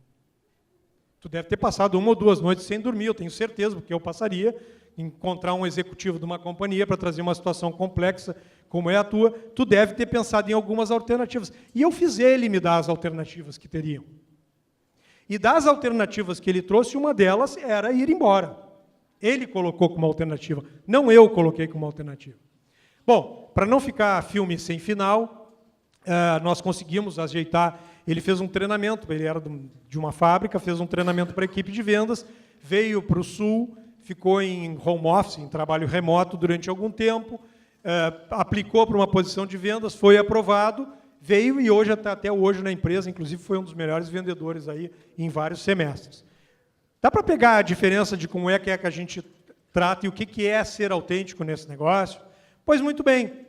Tu deve ter passado 1 ou 2 noites sem dormir, eu tenho certeza, porque eu passaria, encontrar um executivo de uma companhia para trazer uma situação complexa como é a tua, tu deve ter pensado em algumas alternativas. E eu fiz ele me dar as alternativas que teriam. E das alternativas que ele trouxe, uma delas era ir embora. Ele colocou como alternativa, não eu coloquei como alternativa. Bom, para não ficar filme sem final, nós conseguimos ajeitar. Ele fez um treinamento, ele era de uma fábrica, fez um treinamento para a equipe de vendas, veio para o Sul, ficou em home office, em trabalho remoto durante algum tempo, aplicou para uma posição de vendas, foi aprovado, veio e hoje até hoje na empresa, inclusive foi um dos melhores vendedores aí em vários semestres. Dá para pegar a diferença de como é que a gente trata e o que é ser autêntico nesse negócio? Pois muito bem,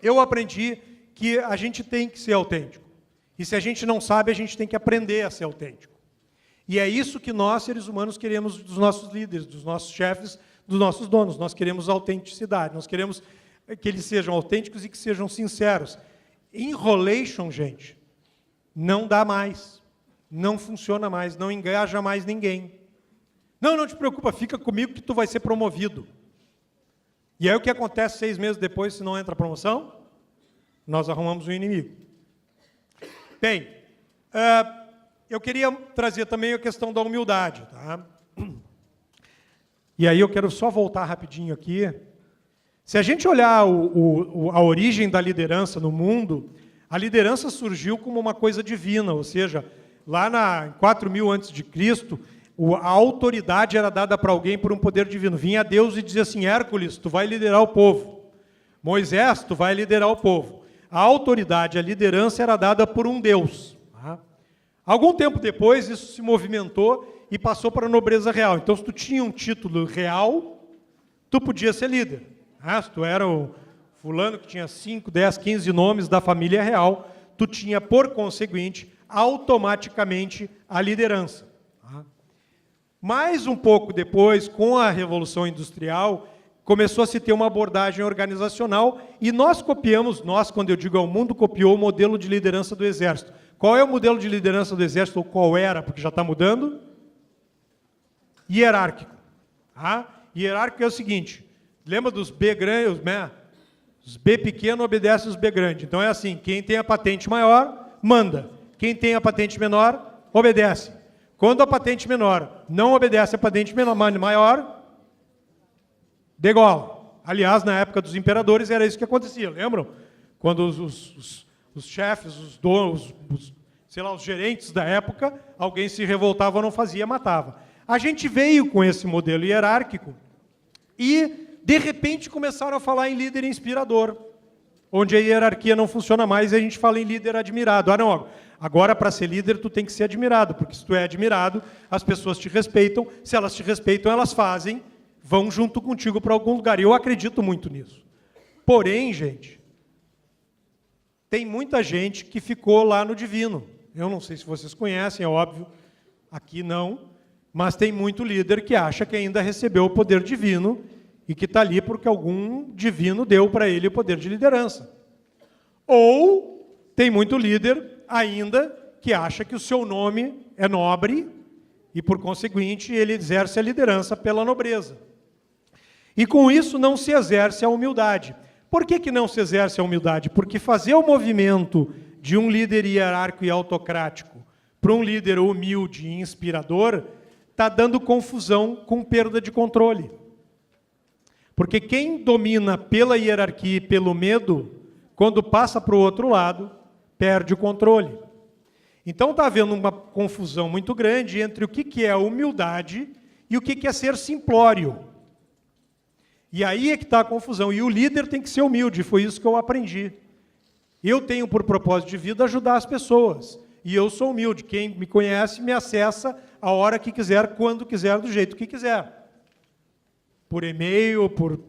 eu aprendi que a gente tem que ser autêntico. E se a gente não sabe, a gente tem que aprender a ser autêntico. E é isso que nós, seres humanos, queremos dos nossos líderes, dos nossos chefes, dos nossos donos. Nós queremos autenticidade, nós queremos que eles sejam autênticos e que sejam sinceros. Enrolation, gente, não dá mais, não funciona mais, não engaja mais ninguém. Não te preocupa, fica comigo que tu vai ser promovido. E aí o que acontece 6 meses depois, se não entra a promoção? Nós arrumamos um inimigo. Bem, eu queria trazer também a questão da humildade. Tá? E aí eu quero só voltar rapidinho aqui. Se a gente olhar a origem da liderança no mundo, a liderança surgiu como uma coisa divina, ou seja, lá em 4000 a.C., a autoridade era dada para alguém por um poder divino. Vinha Deus e dizia assim, Hércules, tu vai liderar o povo. Moisés, tu vai liderar o povo. A autoridade, a liderança era dada por um Deus. Tá? Algum tempo depois, isso se movimentou e passou para a nobreza real. Então, se tu tinha um título real, tu podia ser líder. Se tu era o fulano que tinha 5, 10, 15 nomes da família real, tu tinha, por conseguinte, automaticamente a liderança. Mais um pouco depois, com a Revolução Industrial, começou a se ter uma abordagem organizacional e nós copiamos, quando eu digo ao mundo, copiou o modelo de liderança do Exército. Qual é o modelo de liderança do Exército, ou qual era, porque já está mudando? Hierárquico. Hierárquico é o seguinte, lembra dos B grandes, os B pequeno obedecem os B grandes. Então é assim, quem tem a patente maior, manda. Quem tem a patente menor, obedece. Quando a patente menor não obedece a patente maior, degola. Aliás, na época dos imperadores era isso que acontecia, lembram? Quando os chefes, os donos, os gerentes da época, alguém se revoltava, não fazia, matava. A gente veio com esse modelo hierárquico e, de repente, começaram a falar em líder inspirador. onde a hierarquia não funciona mais e a gente fala em líder admirado. Ah, não, agora para ser líder tu tem que ser admirado, porque se tu é admirado, as pessoas te respeitam, se elas te respeitam, elas vão junto contigo para algum lugar. E eu acredito muito nisso. Porém, gente, tem muita gente que ficou lá no divino. Eu não sei se vocês conhecem, é óbvio, aqui não, mas tem muito líder que acha que ainda recebeu o poder divino e que está ali porque algum divino deu para ele o poder de liderança. Ou tem muito líder ainda que acha que o seu nome é nobre e, por conseguinte, ele exerce a liderança pela nobreza. E com isso não se exerce a humildade. Por que não se exerce a humildade? Porque fazer o movimento de um líder hierárquico e autocrático para um líder humilde e inspirador está dando confusão com perda de controle. Porque quem domina pela hierarquia e pelo medo, quando passa para o outro lado, perde o controle. Então está havendo uma confusão muito grande entre o que é a humildade e o que é ser simplório. E aí é que está a confusão. E o líder tem que ser humilde, foi isso que eu aprendi. Eu tenho por propósito de vida ajudar as pessoas. E eu sou humilde. Quem me conhece me acessa a hora que quiser, quando quiser, do jeito que quiser. Por e-mail, por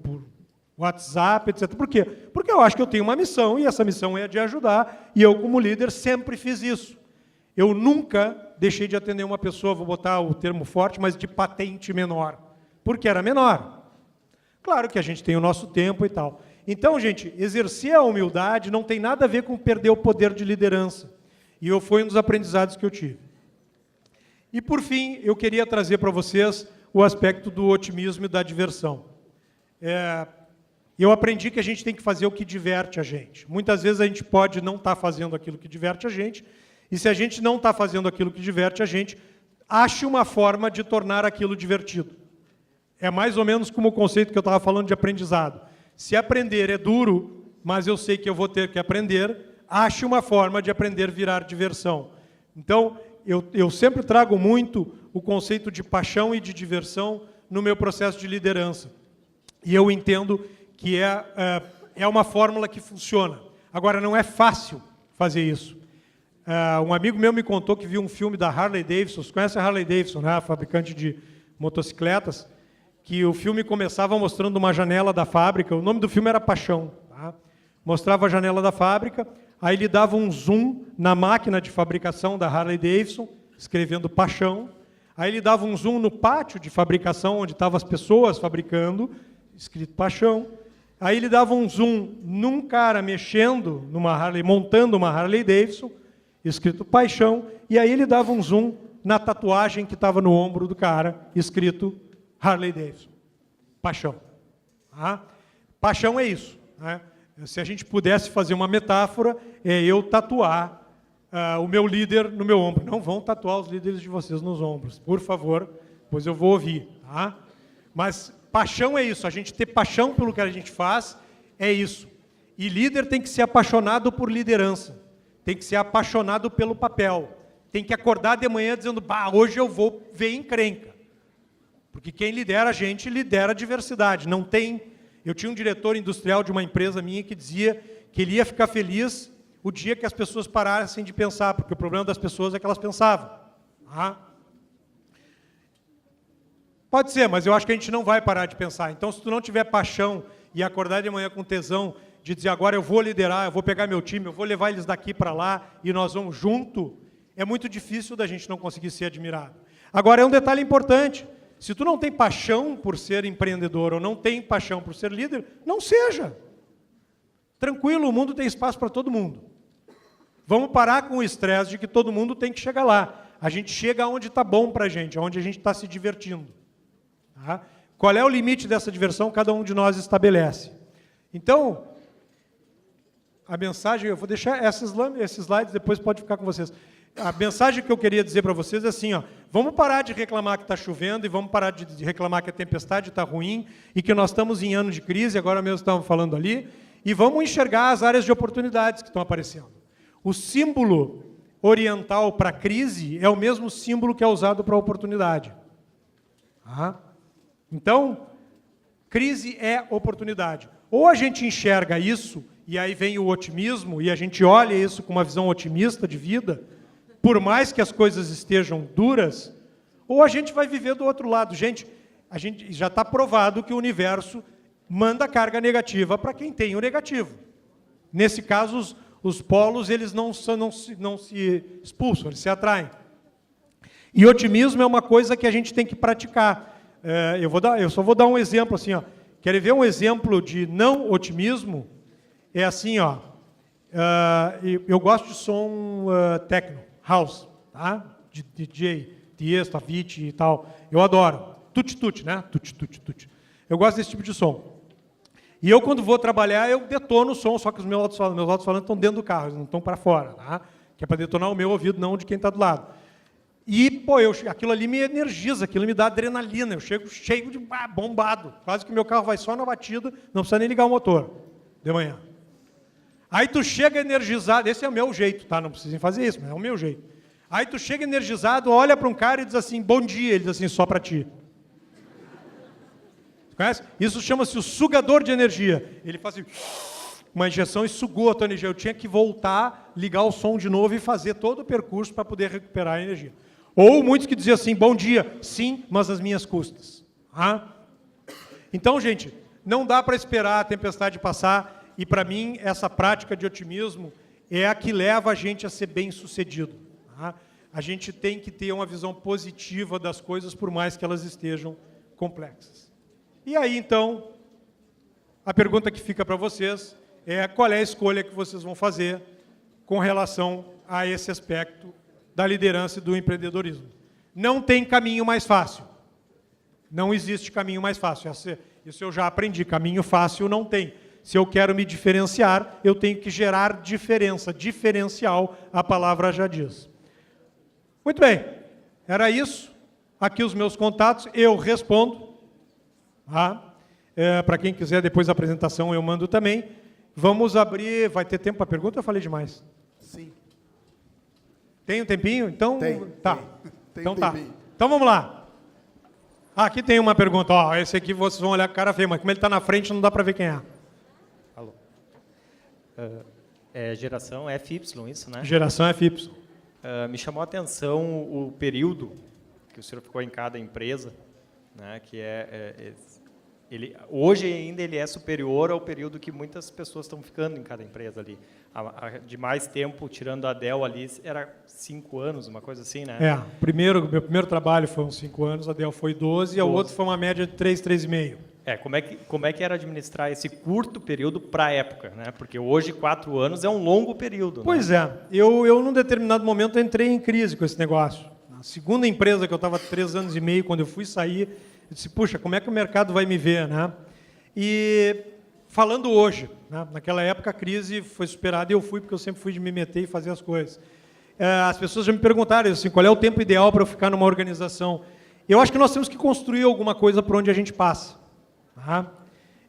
WhatsApp, etc. Por quê? Porque eu acho que eu tenho uma missão, e essa missão é de ajudar, e eu, como líder, sempre fiz isso. Eu nunca deixei de atender uma pessoa, vou botar o termo forte, mas de patente menor, porque era menor. Claro que a gente tem o nosso tempo e tal. Então, gente, exercer a humildade não tem nada a ver com perder o poder de liderança. E foi um dos aprendizados que eu tive. E, por fim, eu queria trazer para vocês o aspecto do otimismo e da diversão. Eu aprendi que a gente tem que fazer o que diverte a gente. Muitas vezes a gente pode não estar fazendo aquilo que diverte a gente, e se a gente não está fazendo aquilo que diverte a gente, ache uma forma de tornar aquilo divertido. É mais ou menos como o conceito que eu estava falando de aprendizado. Se aprender é duro, mas eu sei que eu vou ter que aprender, ache uma forma de aprender virar diversão. Então, eu sempre trago muito o conceito de paixão e de diversão no meu processo de liderança. E eu entendo que é uma fórmula que funciona. Agora, não é fácil fazer isso. Um amigo meu me contou que viu um filme da Harley Davidson. Você conhece a Harley Davidson, né? A fabricante de motocicletas? Que o filme começava mostrando uma janela da fábrica. O nome do filme era Paixão. Tá? Mostrava a janela da fábrica, aí ele dava um zoom na máquina de fabricação da Harley Davidson, escrevendo Paixão. Aí ele dava um zoom no pátio de fabricação, onde estavam as pessoas fabricando, escrito Paixão. Aí ele dava um zoom num cara mexendo numa Harley, montando uma Harley Davidson, escrito Paixão. E aí ele dava um zoom na tatuagem que estava no ombro do cara, escrito Harley Davidson. Paixão. Ah? Paixão é isso. Né? Se a gente pudesse fazer uma metáfora, é eu tatuar o meu líder no meu ombro. Não vão tatuar os líderes de vocês nos ombros, por favor, pois eu vou ouvir. Tá? Mas paixão é isso, a gente ter paixão pelo que a gente faz é isso. E líder tem que ser apaixonado por liderança, tem que ser apaixonado pelo papel, tem que acordar de manhã dizendo, bah, hoje eu vou ver encrenca. Porque quem lidera a gente, lidera a diversidade. Não tem... Eu tinha um diretor industrial de uma empresa minha que dizia que ele ia ficar feliz o dia que as pessoas parassem de pensar, porque o problema das pessoas é que elas pensavam. Ah. Pode ser, mas eu acho que a gente não vai parar de pensar. Então, se tu não tiver paixão e acordar de manhã com tesão de dizer, agora eu vou liderar, eu vou pegar meu time, eu vou levar eles daqui para lá e nós vamos junto, é muito difícil da gente não conseguir ser admirado. Agora, é um detalhe importante. Se tu não tem paixão por ser empreendedor ou não tem paixão por ser líder, não seja. Tranquilo, o mundo tem espaço para todo mundo. Vamos parar com o estresse de que todo mundo tem que chegar lá. A gente chega onde está bom para a gente, onde a gente está se divertindo. Tá? Qual é o limite dessa diversão? Cada um de nós estabelece. Então, a mensagem, eu vou deixar esses slides, depois pode ficar com vocês. A mensagem que eu queria dizer para vocês é assim, ó, vamos parar de reclamar que está chovendo e vamos parar de reclamar que a tempestade está ruim e que nós estamos em ano de crise, agora mesmo estamos falando ali, e vamos enxergar as áreas de oportunidades que estão aparecendo. O símbolo oriental para a crise é o mesmo símbolo que é usado para a oportunidade. Ah? Então, crise é oportunidade. Ou a gente enxerga isso e aí vem o otimismo, e a gente olha isso com uma visão otimista de vida, por mais que as coisas estejam duras, ou a gente vai viver do outro lado. Gente, a gente já está provado que o universo manda carga negativa para quem tem o negativo. Nesse caso, os polos eles não se expulsam, eles se atraem. E otimismo é uma coisa que a gente tem que praticar. Eu só vou dar um exemplo assim, ó. Querem ver um exemplo de não otimismo? É assim, ó. Eu gosto de som techno, house, tá? De DJ, Tiesto, Avicii e tal. Eu adoro. Tuti-tuti, né? Tuti-tuti-tuti. Eu gosto desse tipo de som. E eu, quando vou trabalhar, eu detono o som, só que os meus alto-falantes estão dentro do carro, eles não estão para fora, tá? Que é para detonar o meu ouvido, não de quem está do lado. E, pô, aquilo ali me energiza, aquilo me dá adrenalina, eu chego cheio de bombado, quase que meu carro vai só na batida, não precisa nem ligar o motor, de manhã. Aí tu chega energizado, esse é o meu jeito, tá? Não precisem fazer isso, mas é o meu jeito. Aí tu chega energizado, olha para um cara e diz assim, bom dia, ele diz assim, só para ti. Conhece? Isso chama-se o sugador de energia. Ele faz assim, uma injeção e sugou a tua energia. Eu tinha que voltar, ligar o som de novo e fazer todo o percurso para poder recuperar a energia. Ou muitos que diziam assim, bom dia, sim, mas às minhas custas. Então, gente, não dá para esperar a tempestade passar, e para mim, essa prática de otimismo é a que leva a gente a ser bem-sucedido. A gente tem que ter uma visão positiva das coisas, por mais que elas estejam complexas. E aí, então, a pergunta que fica para vocês é qual é a escolha que vocês vão fazer com relação a esse aspecto da liderança e do empreendedorismo. Não tem caminho mais fácil. Não existe caminho mais fácil. Isso eu já aprendi. Caminho fácil não tem. Se eu quero me diferenciar, eu tenho que gerar diferença. Diferencial, a palavra já diz. Muito bem. Era isso. Aqui os meus contatos. Eu respondo. Para quem quiser, depois da apresentação, eu mando também. Vamos abrir... Vai ter tempo para pergunta ou eu falei demais? Sim. Tem um tempinho? Então, tá. Tem então um tá. tempinho. Então vamos lá. Aqui tem uma pergunta. Ó, esse aqui vocês vão olhar com cara feia, mas como ele está na frente, não dá para ver quem é. Alô. Geração FY, isso, né? Geração FY. Me chamou a atenção o período que o senhor ficou em cada empresa, né? Que hoje ainda ele é superior ao período que muitas pessoas estão ficando em cada empresa ali. De mais tempo, tirando a Dell ali, era 5 anos, uma coisa assim, né? Meu primeiro trabalho foi uns 5 anos, a Dell foi 12, e o outro foi uma média de 3, 3,5. Como é que era administrar esse curto período para a época, né? Porque hoje 4 anos é um longo período. Pois né? Eu num determinado momento entrei em crise com esse negócio. Na segunda empresa que eu estava 3 anos e meio, quando eu fui sair, eu disse, puxa, como é que o mercado vai me ver, né? E falando hoje, né? Naquela época a crise foi superada e eu fui, porque eu sempre fui de me meter e fazer as coisas. As pessoas já me perguntaram assim, qual é o tempo ideal para eu ficar numa organização. Eu acho que nós temos que construir alguma coisa por onde a gente passa. Tá?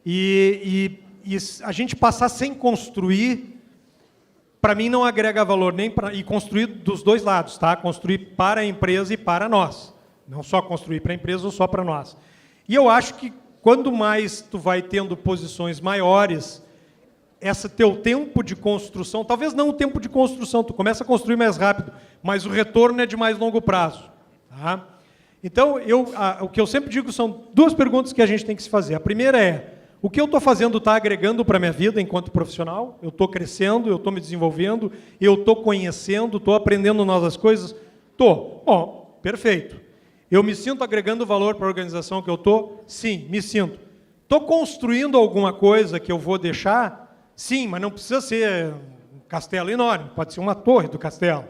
E a gente passar sem construir, para mim não agrega valor, e construir dos dois lados, tá? Construir para a empresa e para nós. Não só construir para a empresa ou só para nós. E eu acho que quando mais tu vai tendo posições maiores, esse teu tempo de construção, talvez não o tempo de construção, tu começa a construir mais rápido, mas o retorno é de mais longo prazo. Tá? Então, o que eu sempre digo são 2 perguntas que a gente tem que se fazer. A primeira é, o que eu estou fazendo está agregando para a minha vida enquanto profissional? Eu estou crescendo, eu estou me desenvolvendo, eu estou conhecendo, estou aprendendo novas coisas? Estou. Bom, perfeito. Eu me sinto agregando valor para a organização que eu estou? Sim, me sinto. Estou construindo alguma coisa que eu vou deixar? Sim, mas não precisa ser um castelo enorme, pode ser uma torre do castelo.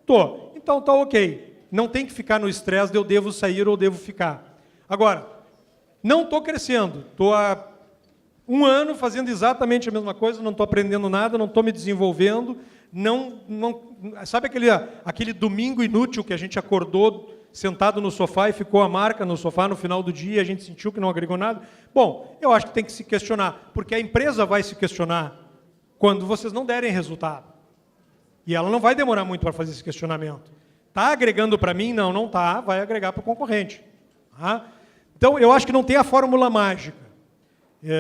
Estou. Então está ok. Não tem que ficar no estresse de eu devo sair ou devo ficar. Agora, não estou crescendo. Estou há 1 ano fazendo exatamente a mesma coisa, não estou aprendendo nada, não estou me desenvolvendo. Sabe aquele domingo inútil que a gente acordou sentado no sofá e ficou a marca no sofá no final do dia e a gente sentiu que não agregou nada? Bom, eu acho que tem que se questionar, porque a empresa vai se questionar quando vocês não derem resultado. E ela não vai demorar muito para fazer esse questionamento. Está agregando para mim? Não, não está, vai agregar para o concorrente. Tá? Então, eu acho que não tem a fórmula mágica.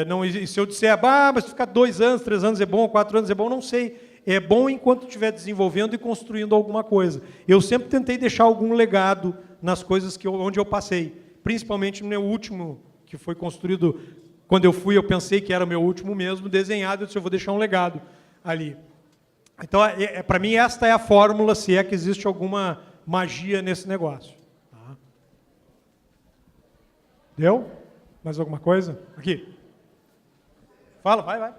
Não, e se eu disser, mas ficar 2 anos, 3 anos é bom, 4 anos é bom, não sei. É bom enquanto estiver desenvolvendo e construindo alguma coisa. Eu sempre tentei deixar algum legado nas coisas onde eu passei. Principalmente no meu último, que foi construído... Quando eu fui, eu pensei que era o meu último mesmo, desenhado, eu disse, eu vou deixar um legado ali. Então, para mim, esta é a fórmula, se é que existe alguma magia nesse negócio. Tá? Deu? Mais alguma coisa? Aqui. Fala, vai.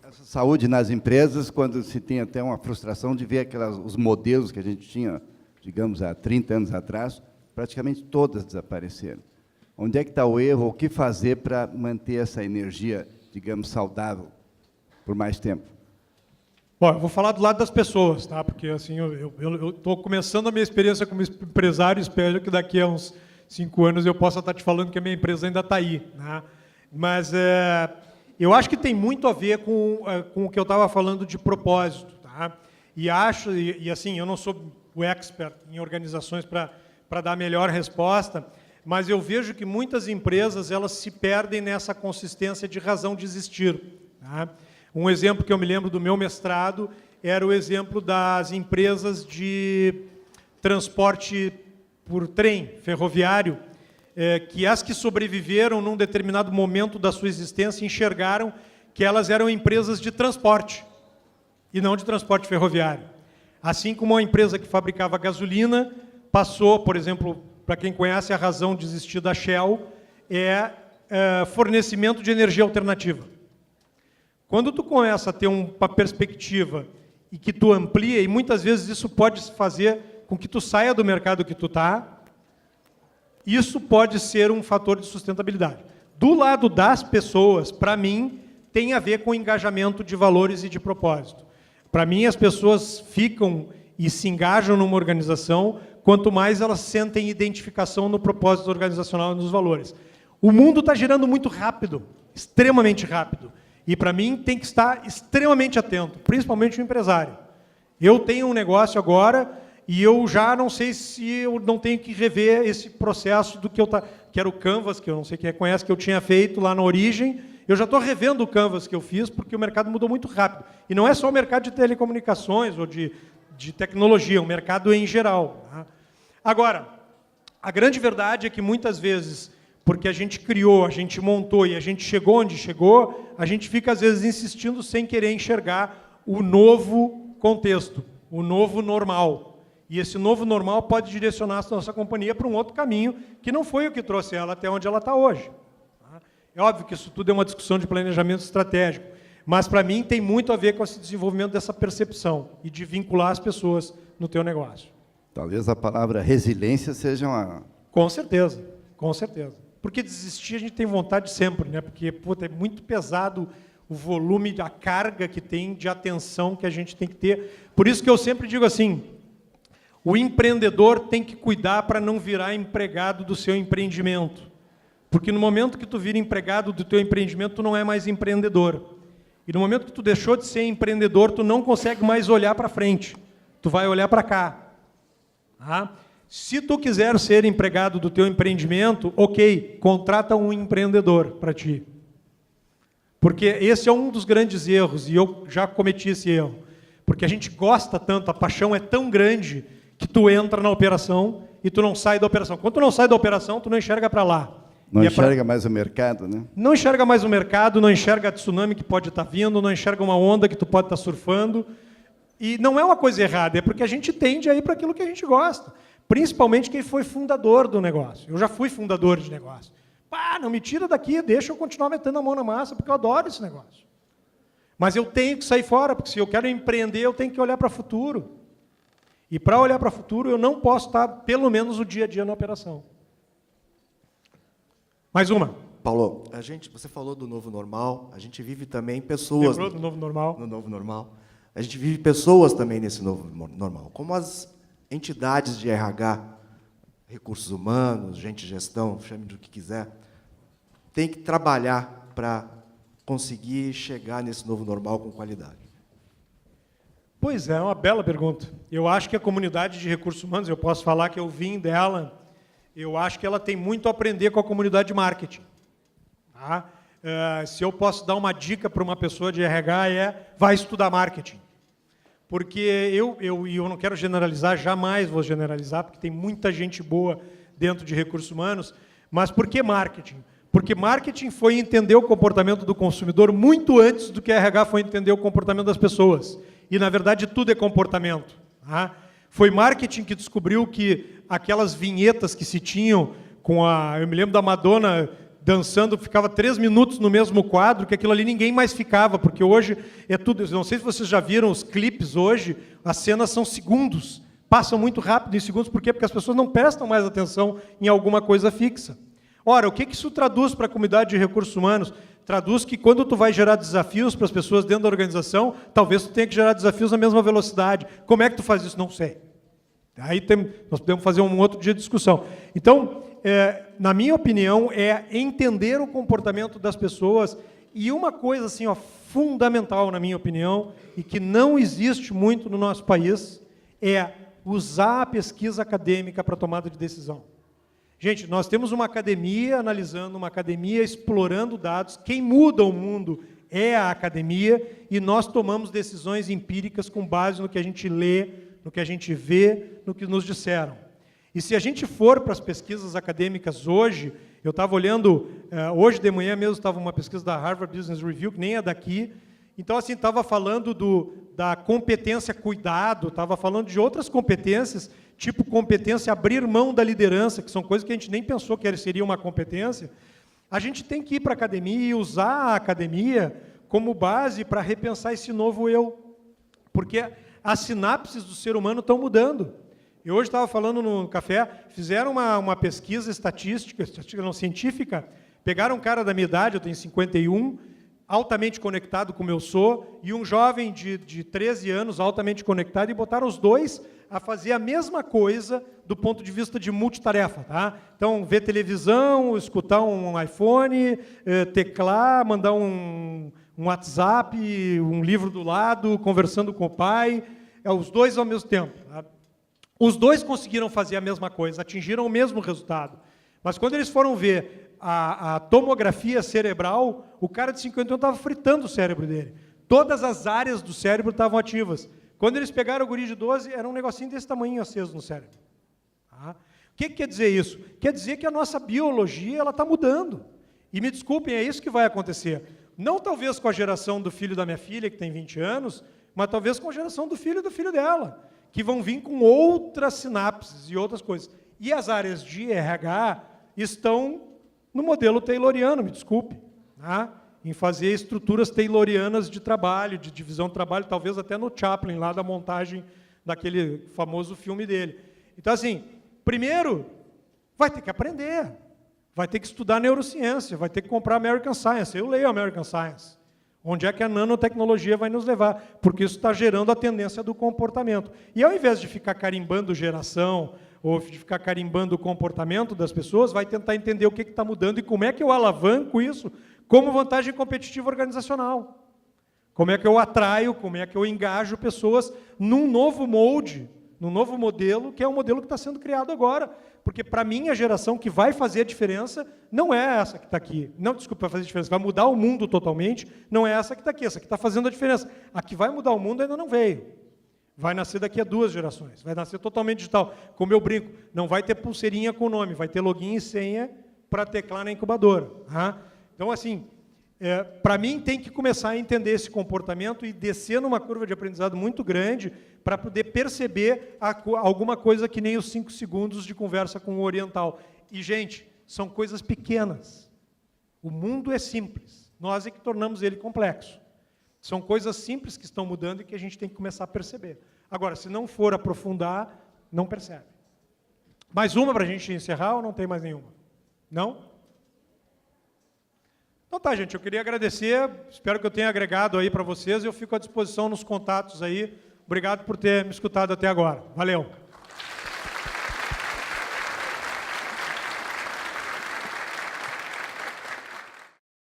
Essa saúde nas empresas, quando se tem até uma frustração de ver os modelos que a gente tinha, digamos, há 30 anos atrás, praticamente todas desapareceram. Onde é que está o erro? O que fazer para manter essa energia, digamos, saudável por mais tempo? Bom, eu vou falar do lado das pessoas, tá? Porque assim, eu estou começando a minha experiência como empresário, espero que daqui a uns 5 anos eu possa estar te falando que a minha empresa ainda está aí, né? Mas eu acho que tem muito a ver com o que eu estava falando de propósito, tá? E acho, e assim, eu não sou o expert em organizações para dar a melhor resposta, mas eu vejo que muitas empresas elas se perdem nessa consistência de razão de existir, tá? Um exemplo que eu me lembro do meu mestrado era o exemplo das empresas de transporte por trem ferroviário, que as que sobreviveram num determinado momento da sua existência enxergaram que elas eram empresas de transporte e não de transporte ferroviário. Assim como uma empresa que fabricava gasolina passou, por exemplo, para quem conhece a razão de existir da Shell, fornecimento de energia alternativa. Quando tu começa a ter uma perspectiva e que tu amplia, e muitas vezes isso pode fazer com que tu saia do mercado que tu está, isso pode ser um fator de sustentabilidade. Do lado das pessoas, para mim, tem a ver com engajamento de valores e de propósito. Para mim, as pessoas ficam e se engajam numa organização quanto mais elas sentem identificação no propósito organizacional e nos valores. O mundo está girando muito rápido, extremamente rápido. E, para mim, tem que estar extremamente atento, principalmente o empresário. Eu tenho um negócio agora e eu já não sei se eu não tenho que rever esse processo do que que era o Canvas, que eu não sei quem conhece, que eu tinha feito lá na origem. Eu já estou revendo o Canvas que eu fiz, porque o mercado mudou muito rápido. E não é só o mercado de telecomunicações ou de tecnologia, o mercado em geral. Tá? Agora, a grande verdade é que, muitas vezes, porque a gente criou, a gente montou e a gente chegou onde chegou, a gente fica, às vezes, insistindo sem querer enxergar o novo contexto, o novo normal. E esse novo normal pode direcionar a nossa companhia para um outro caminho, que não foi o que trouxe ela até onde ela está hoje. É óbvio que isso tudo é uma discussão de planejamento estratégico, mas, para mim, tem muito a ver com esse desenvolvimento dessa percepção e de vincular as pessoas no teu negócio. Talvez a palavra resiliência seja uma... Com certeza, com certeza. Porque desistir a gente tem vontade sempre, né? Porque é muito pesado o volume, a carga que tem de atenção que a gente tem que ter. Por isso que eu sempre digo assim, o empreendedor tem que cuidar para não virar empregado do seu empreendimento. Porque no momento que tu vira empregado do teu empreendimento, tu não é mais empreendedor. E no momento que tu deixou de ser empreendedor, tu não consegue mais olhar para frente. Tu vai olhar para cá. Tá? Se tu quiser ser empregado do teu empreendimento, ok, contrata um empreendedor para ti. Porque esse é um dos grandes erros, e eu já cometi esse erro. Porque a gente gosta tanto, a paixão é tão grande, que tu entra na operação e tu não sai da operação. Quando tu não sai da operação, tu não enxerga para lá. Não enxerga mais o mercado, né? Não enxerga mais o mercado, não enxerga a tsunami que pode estar vindo, não enxerga uma onda que tu pode estar surfando. E não é uma coisa errada, é porque a gente tende a ir para aquilo que a gente gosta. Principalmente quem foi fundador do negócio. Eu já fui fundador de negócio. Pá, não me tira daqui, deixa eu continuar metendo a mão na massa, porque eu adoro esse negócio. Mas eu tenho que sair fora, porque se eu quero empreender, eu tenho que olhar para o futuro. E para olhar para o futuro, eu não posso estar, pelo menos, o dia a dia na operação. Mais uma. Paulo, você falou do novo normal, a gente vive também pessoas... Lembrou do novo normal? No novo normal. A gente vive pessoas também nesse novo normal. Como as entidades de RH, recursos humanos, gente de gestão, chame do que quiser, tem que trabalhar para conseguir chegar nesse novo normal com qualidade? Pois é uma bela pergunta. Eu acho que a comunidade de recursos humanos, eu posso falar que eu vim dela, eu acho que ela tem muito a aprender com a comunidade de marketing. Tá? Se eu posso dar uma dica para uma pessoa de RH vai estudar marketing. Porque eu não quero generalizar, jamais vou generalizar, porque tem muita gente boa dentro de recursos humanos, mas por que marketing? Porque marketing foi entender o comportamento do consumidor muito antes do que RH foi entender o comportamento das pessoas. E, na verdade, tudo é comportamento. Tá? Foi marketing que descobriu que aquelas vinhetas que se tinham com eu me lembro da Madonna dançando, ficava 3 minutos no mesmo quadro, que aquilo ali ninguém mais ficava, porque hoje é tudo... Não sei se vocês já viram os clipes hoje, as cenas são segundos, passam muito rápido em segundos, por quê? Porque as pessoas não prestam mais atenção em alguma coisa fixa. Ora, o que isso traduz para a comunidade de recursos humanos? Traduz que quando tu vai gerar desafios para as pessoas dentro da organização, talvez tu tenha que gerar desafios na mesma velocidade. Como é que tu faz isso? Não sei. Aí nós podemos fazer um outro dia de discussão. Então, na minha opinião, é entender o comportamento das pessoas e uma coisa assim, fundamental, na minha opinião, e que não existe muito no nosso país, é usar a pesquisa acadêmica para tomada de decisão. Gente, nós temos uma academia analisando, uma academia explorando dados. Quem muda o mundo é a academia e nós tomamos decisões empíricas com base no que a gente lê, no que a gente vê, no que nos disseram. E se a gente for para as pesquisas acadêmicas hoje, eu estava olhando, hoje de manhã mesmo estava uma pesquisa da Harvard Business Review, que nem é daqui, então assim, estava falando da competência cuidado, estava falando de outras competências, tipo competência abrir mão da liderança, que são coisas que a gente nem pensou que seria uma competência. A gente tem que ir para a academia e usar a academia como base para repensar esse novo eu, porque as sinapses do ser humano estão mudando. Eu hoje estava falando no café, fizeram uma pesquisa estatística não científica, pegaram um cara da minha idade, eu tenho 51, altamente conectado como eu sou, e um jovem de 13 anos, altamente conectado, e botaram os dois a fazer a mesma coisa do ponto de vista de multitarefa. Tá? Então, ver televisão, escutar um iPhone, teclar, mandar um WhatsApp, um livro do lado, conversando com o pai, os dois ao mesmo tempo. Tá? Os dois conseguiram fazer a mesma coisa, atingiram o mesmo resultado. Mas quando eles foram ver a tomografia cerebral, o cara de 51 estava fritando o cérebro dele. Todas as áreas do cérebro estavam ativas. Quando eles pegaram o guri de 12, era um negocinho desse tamanho aceso no cérebro. Tá? O que quer dizer isso? Quer dizer que a nossa biologia está mudando. E me desculpem, é isso que vai acontecer. Não talvez com a geração do filho da minha filha, que tem 20 anos, mas talvez com a geração do filho dela, que vão vir com outras sinapses e outras coisas. E as áreas de RH estão no modelo tayloriano, me desculpe, tá? Em fazer estruturas taylorianas de trabalho, de divisão de trabalho, talvez até no Chaplin, lá da montagem daquele famoso filme dele. Então, assim, primeiro, vai ter que aprender, vai ter que estudar neurociência, vai ter que comprar American Science. Eu leio American Science. Onde é que a nanotecnologia vai nos levar? Porque isso está gerando a tendência do comportamento. E ao invés de ficar carimbando geração, ou de ficar carimbando o comportamento das pessoas, vai tentar entender o que está mudando e como é que eu alavanco isso como vantagem competitiva organizacional. Como é que eu atraio, como é que eu engajo pessoas num novo molde, num novo modelo, que é um modelo que está sendo criado agora. Porque, para mim, a geração que vai fazer a diferença não é essa que está aqui. Não, desculpa, vai fazer a diferença, vai mudar o mundo totalmente, não é essa que está aqui, essa que está fazendo a diferença. A que vai mudar o mundo ainda não veio. Vai nascer daqui a 2 gerações, vai nascer totalmente digital. Como eu brinco, não vai ter pulseirinha com nome, vai ter login e senha para teclar na incubadora. Tá? Então, assim, para mim tem que começar a entender esse comportamento e descer numa curva de aprendizado muito grande para poder perceber alguma coisa que nem os 5 segundos de conversa com o oriental. E, gente, são coisas pequenas. O mundo é simples, nós é que tornamos ele complexo. São coisas simples que estão mudando e que a gente tem que começar a perceber. Agora, se não for aprofundar, não percebe. Mais uma para a gente encerrar ou não tem mais nenhuma? Não? Então tá, gente, eu queria agradecer, espero que eu tenha agregado aí para vocês, eu fico à disposição nos contatos aí. Obrigado por ter me escutado até agora. Valeu!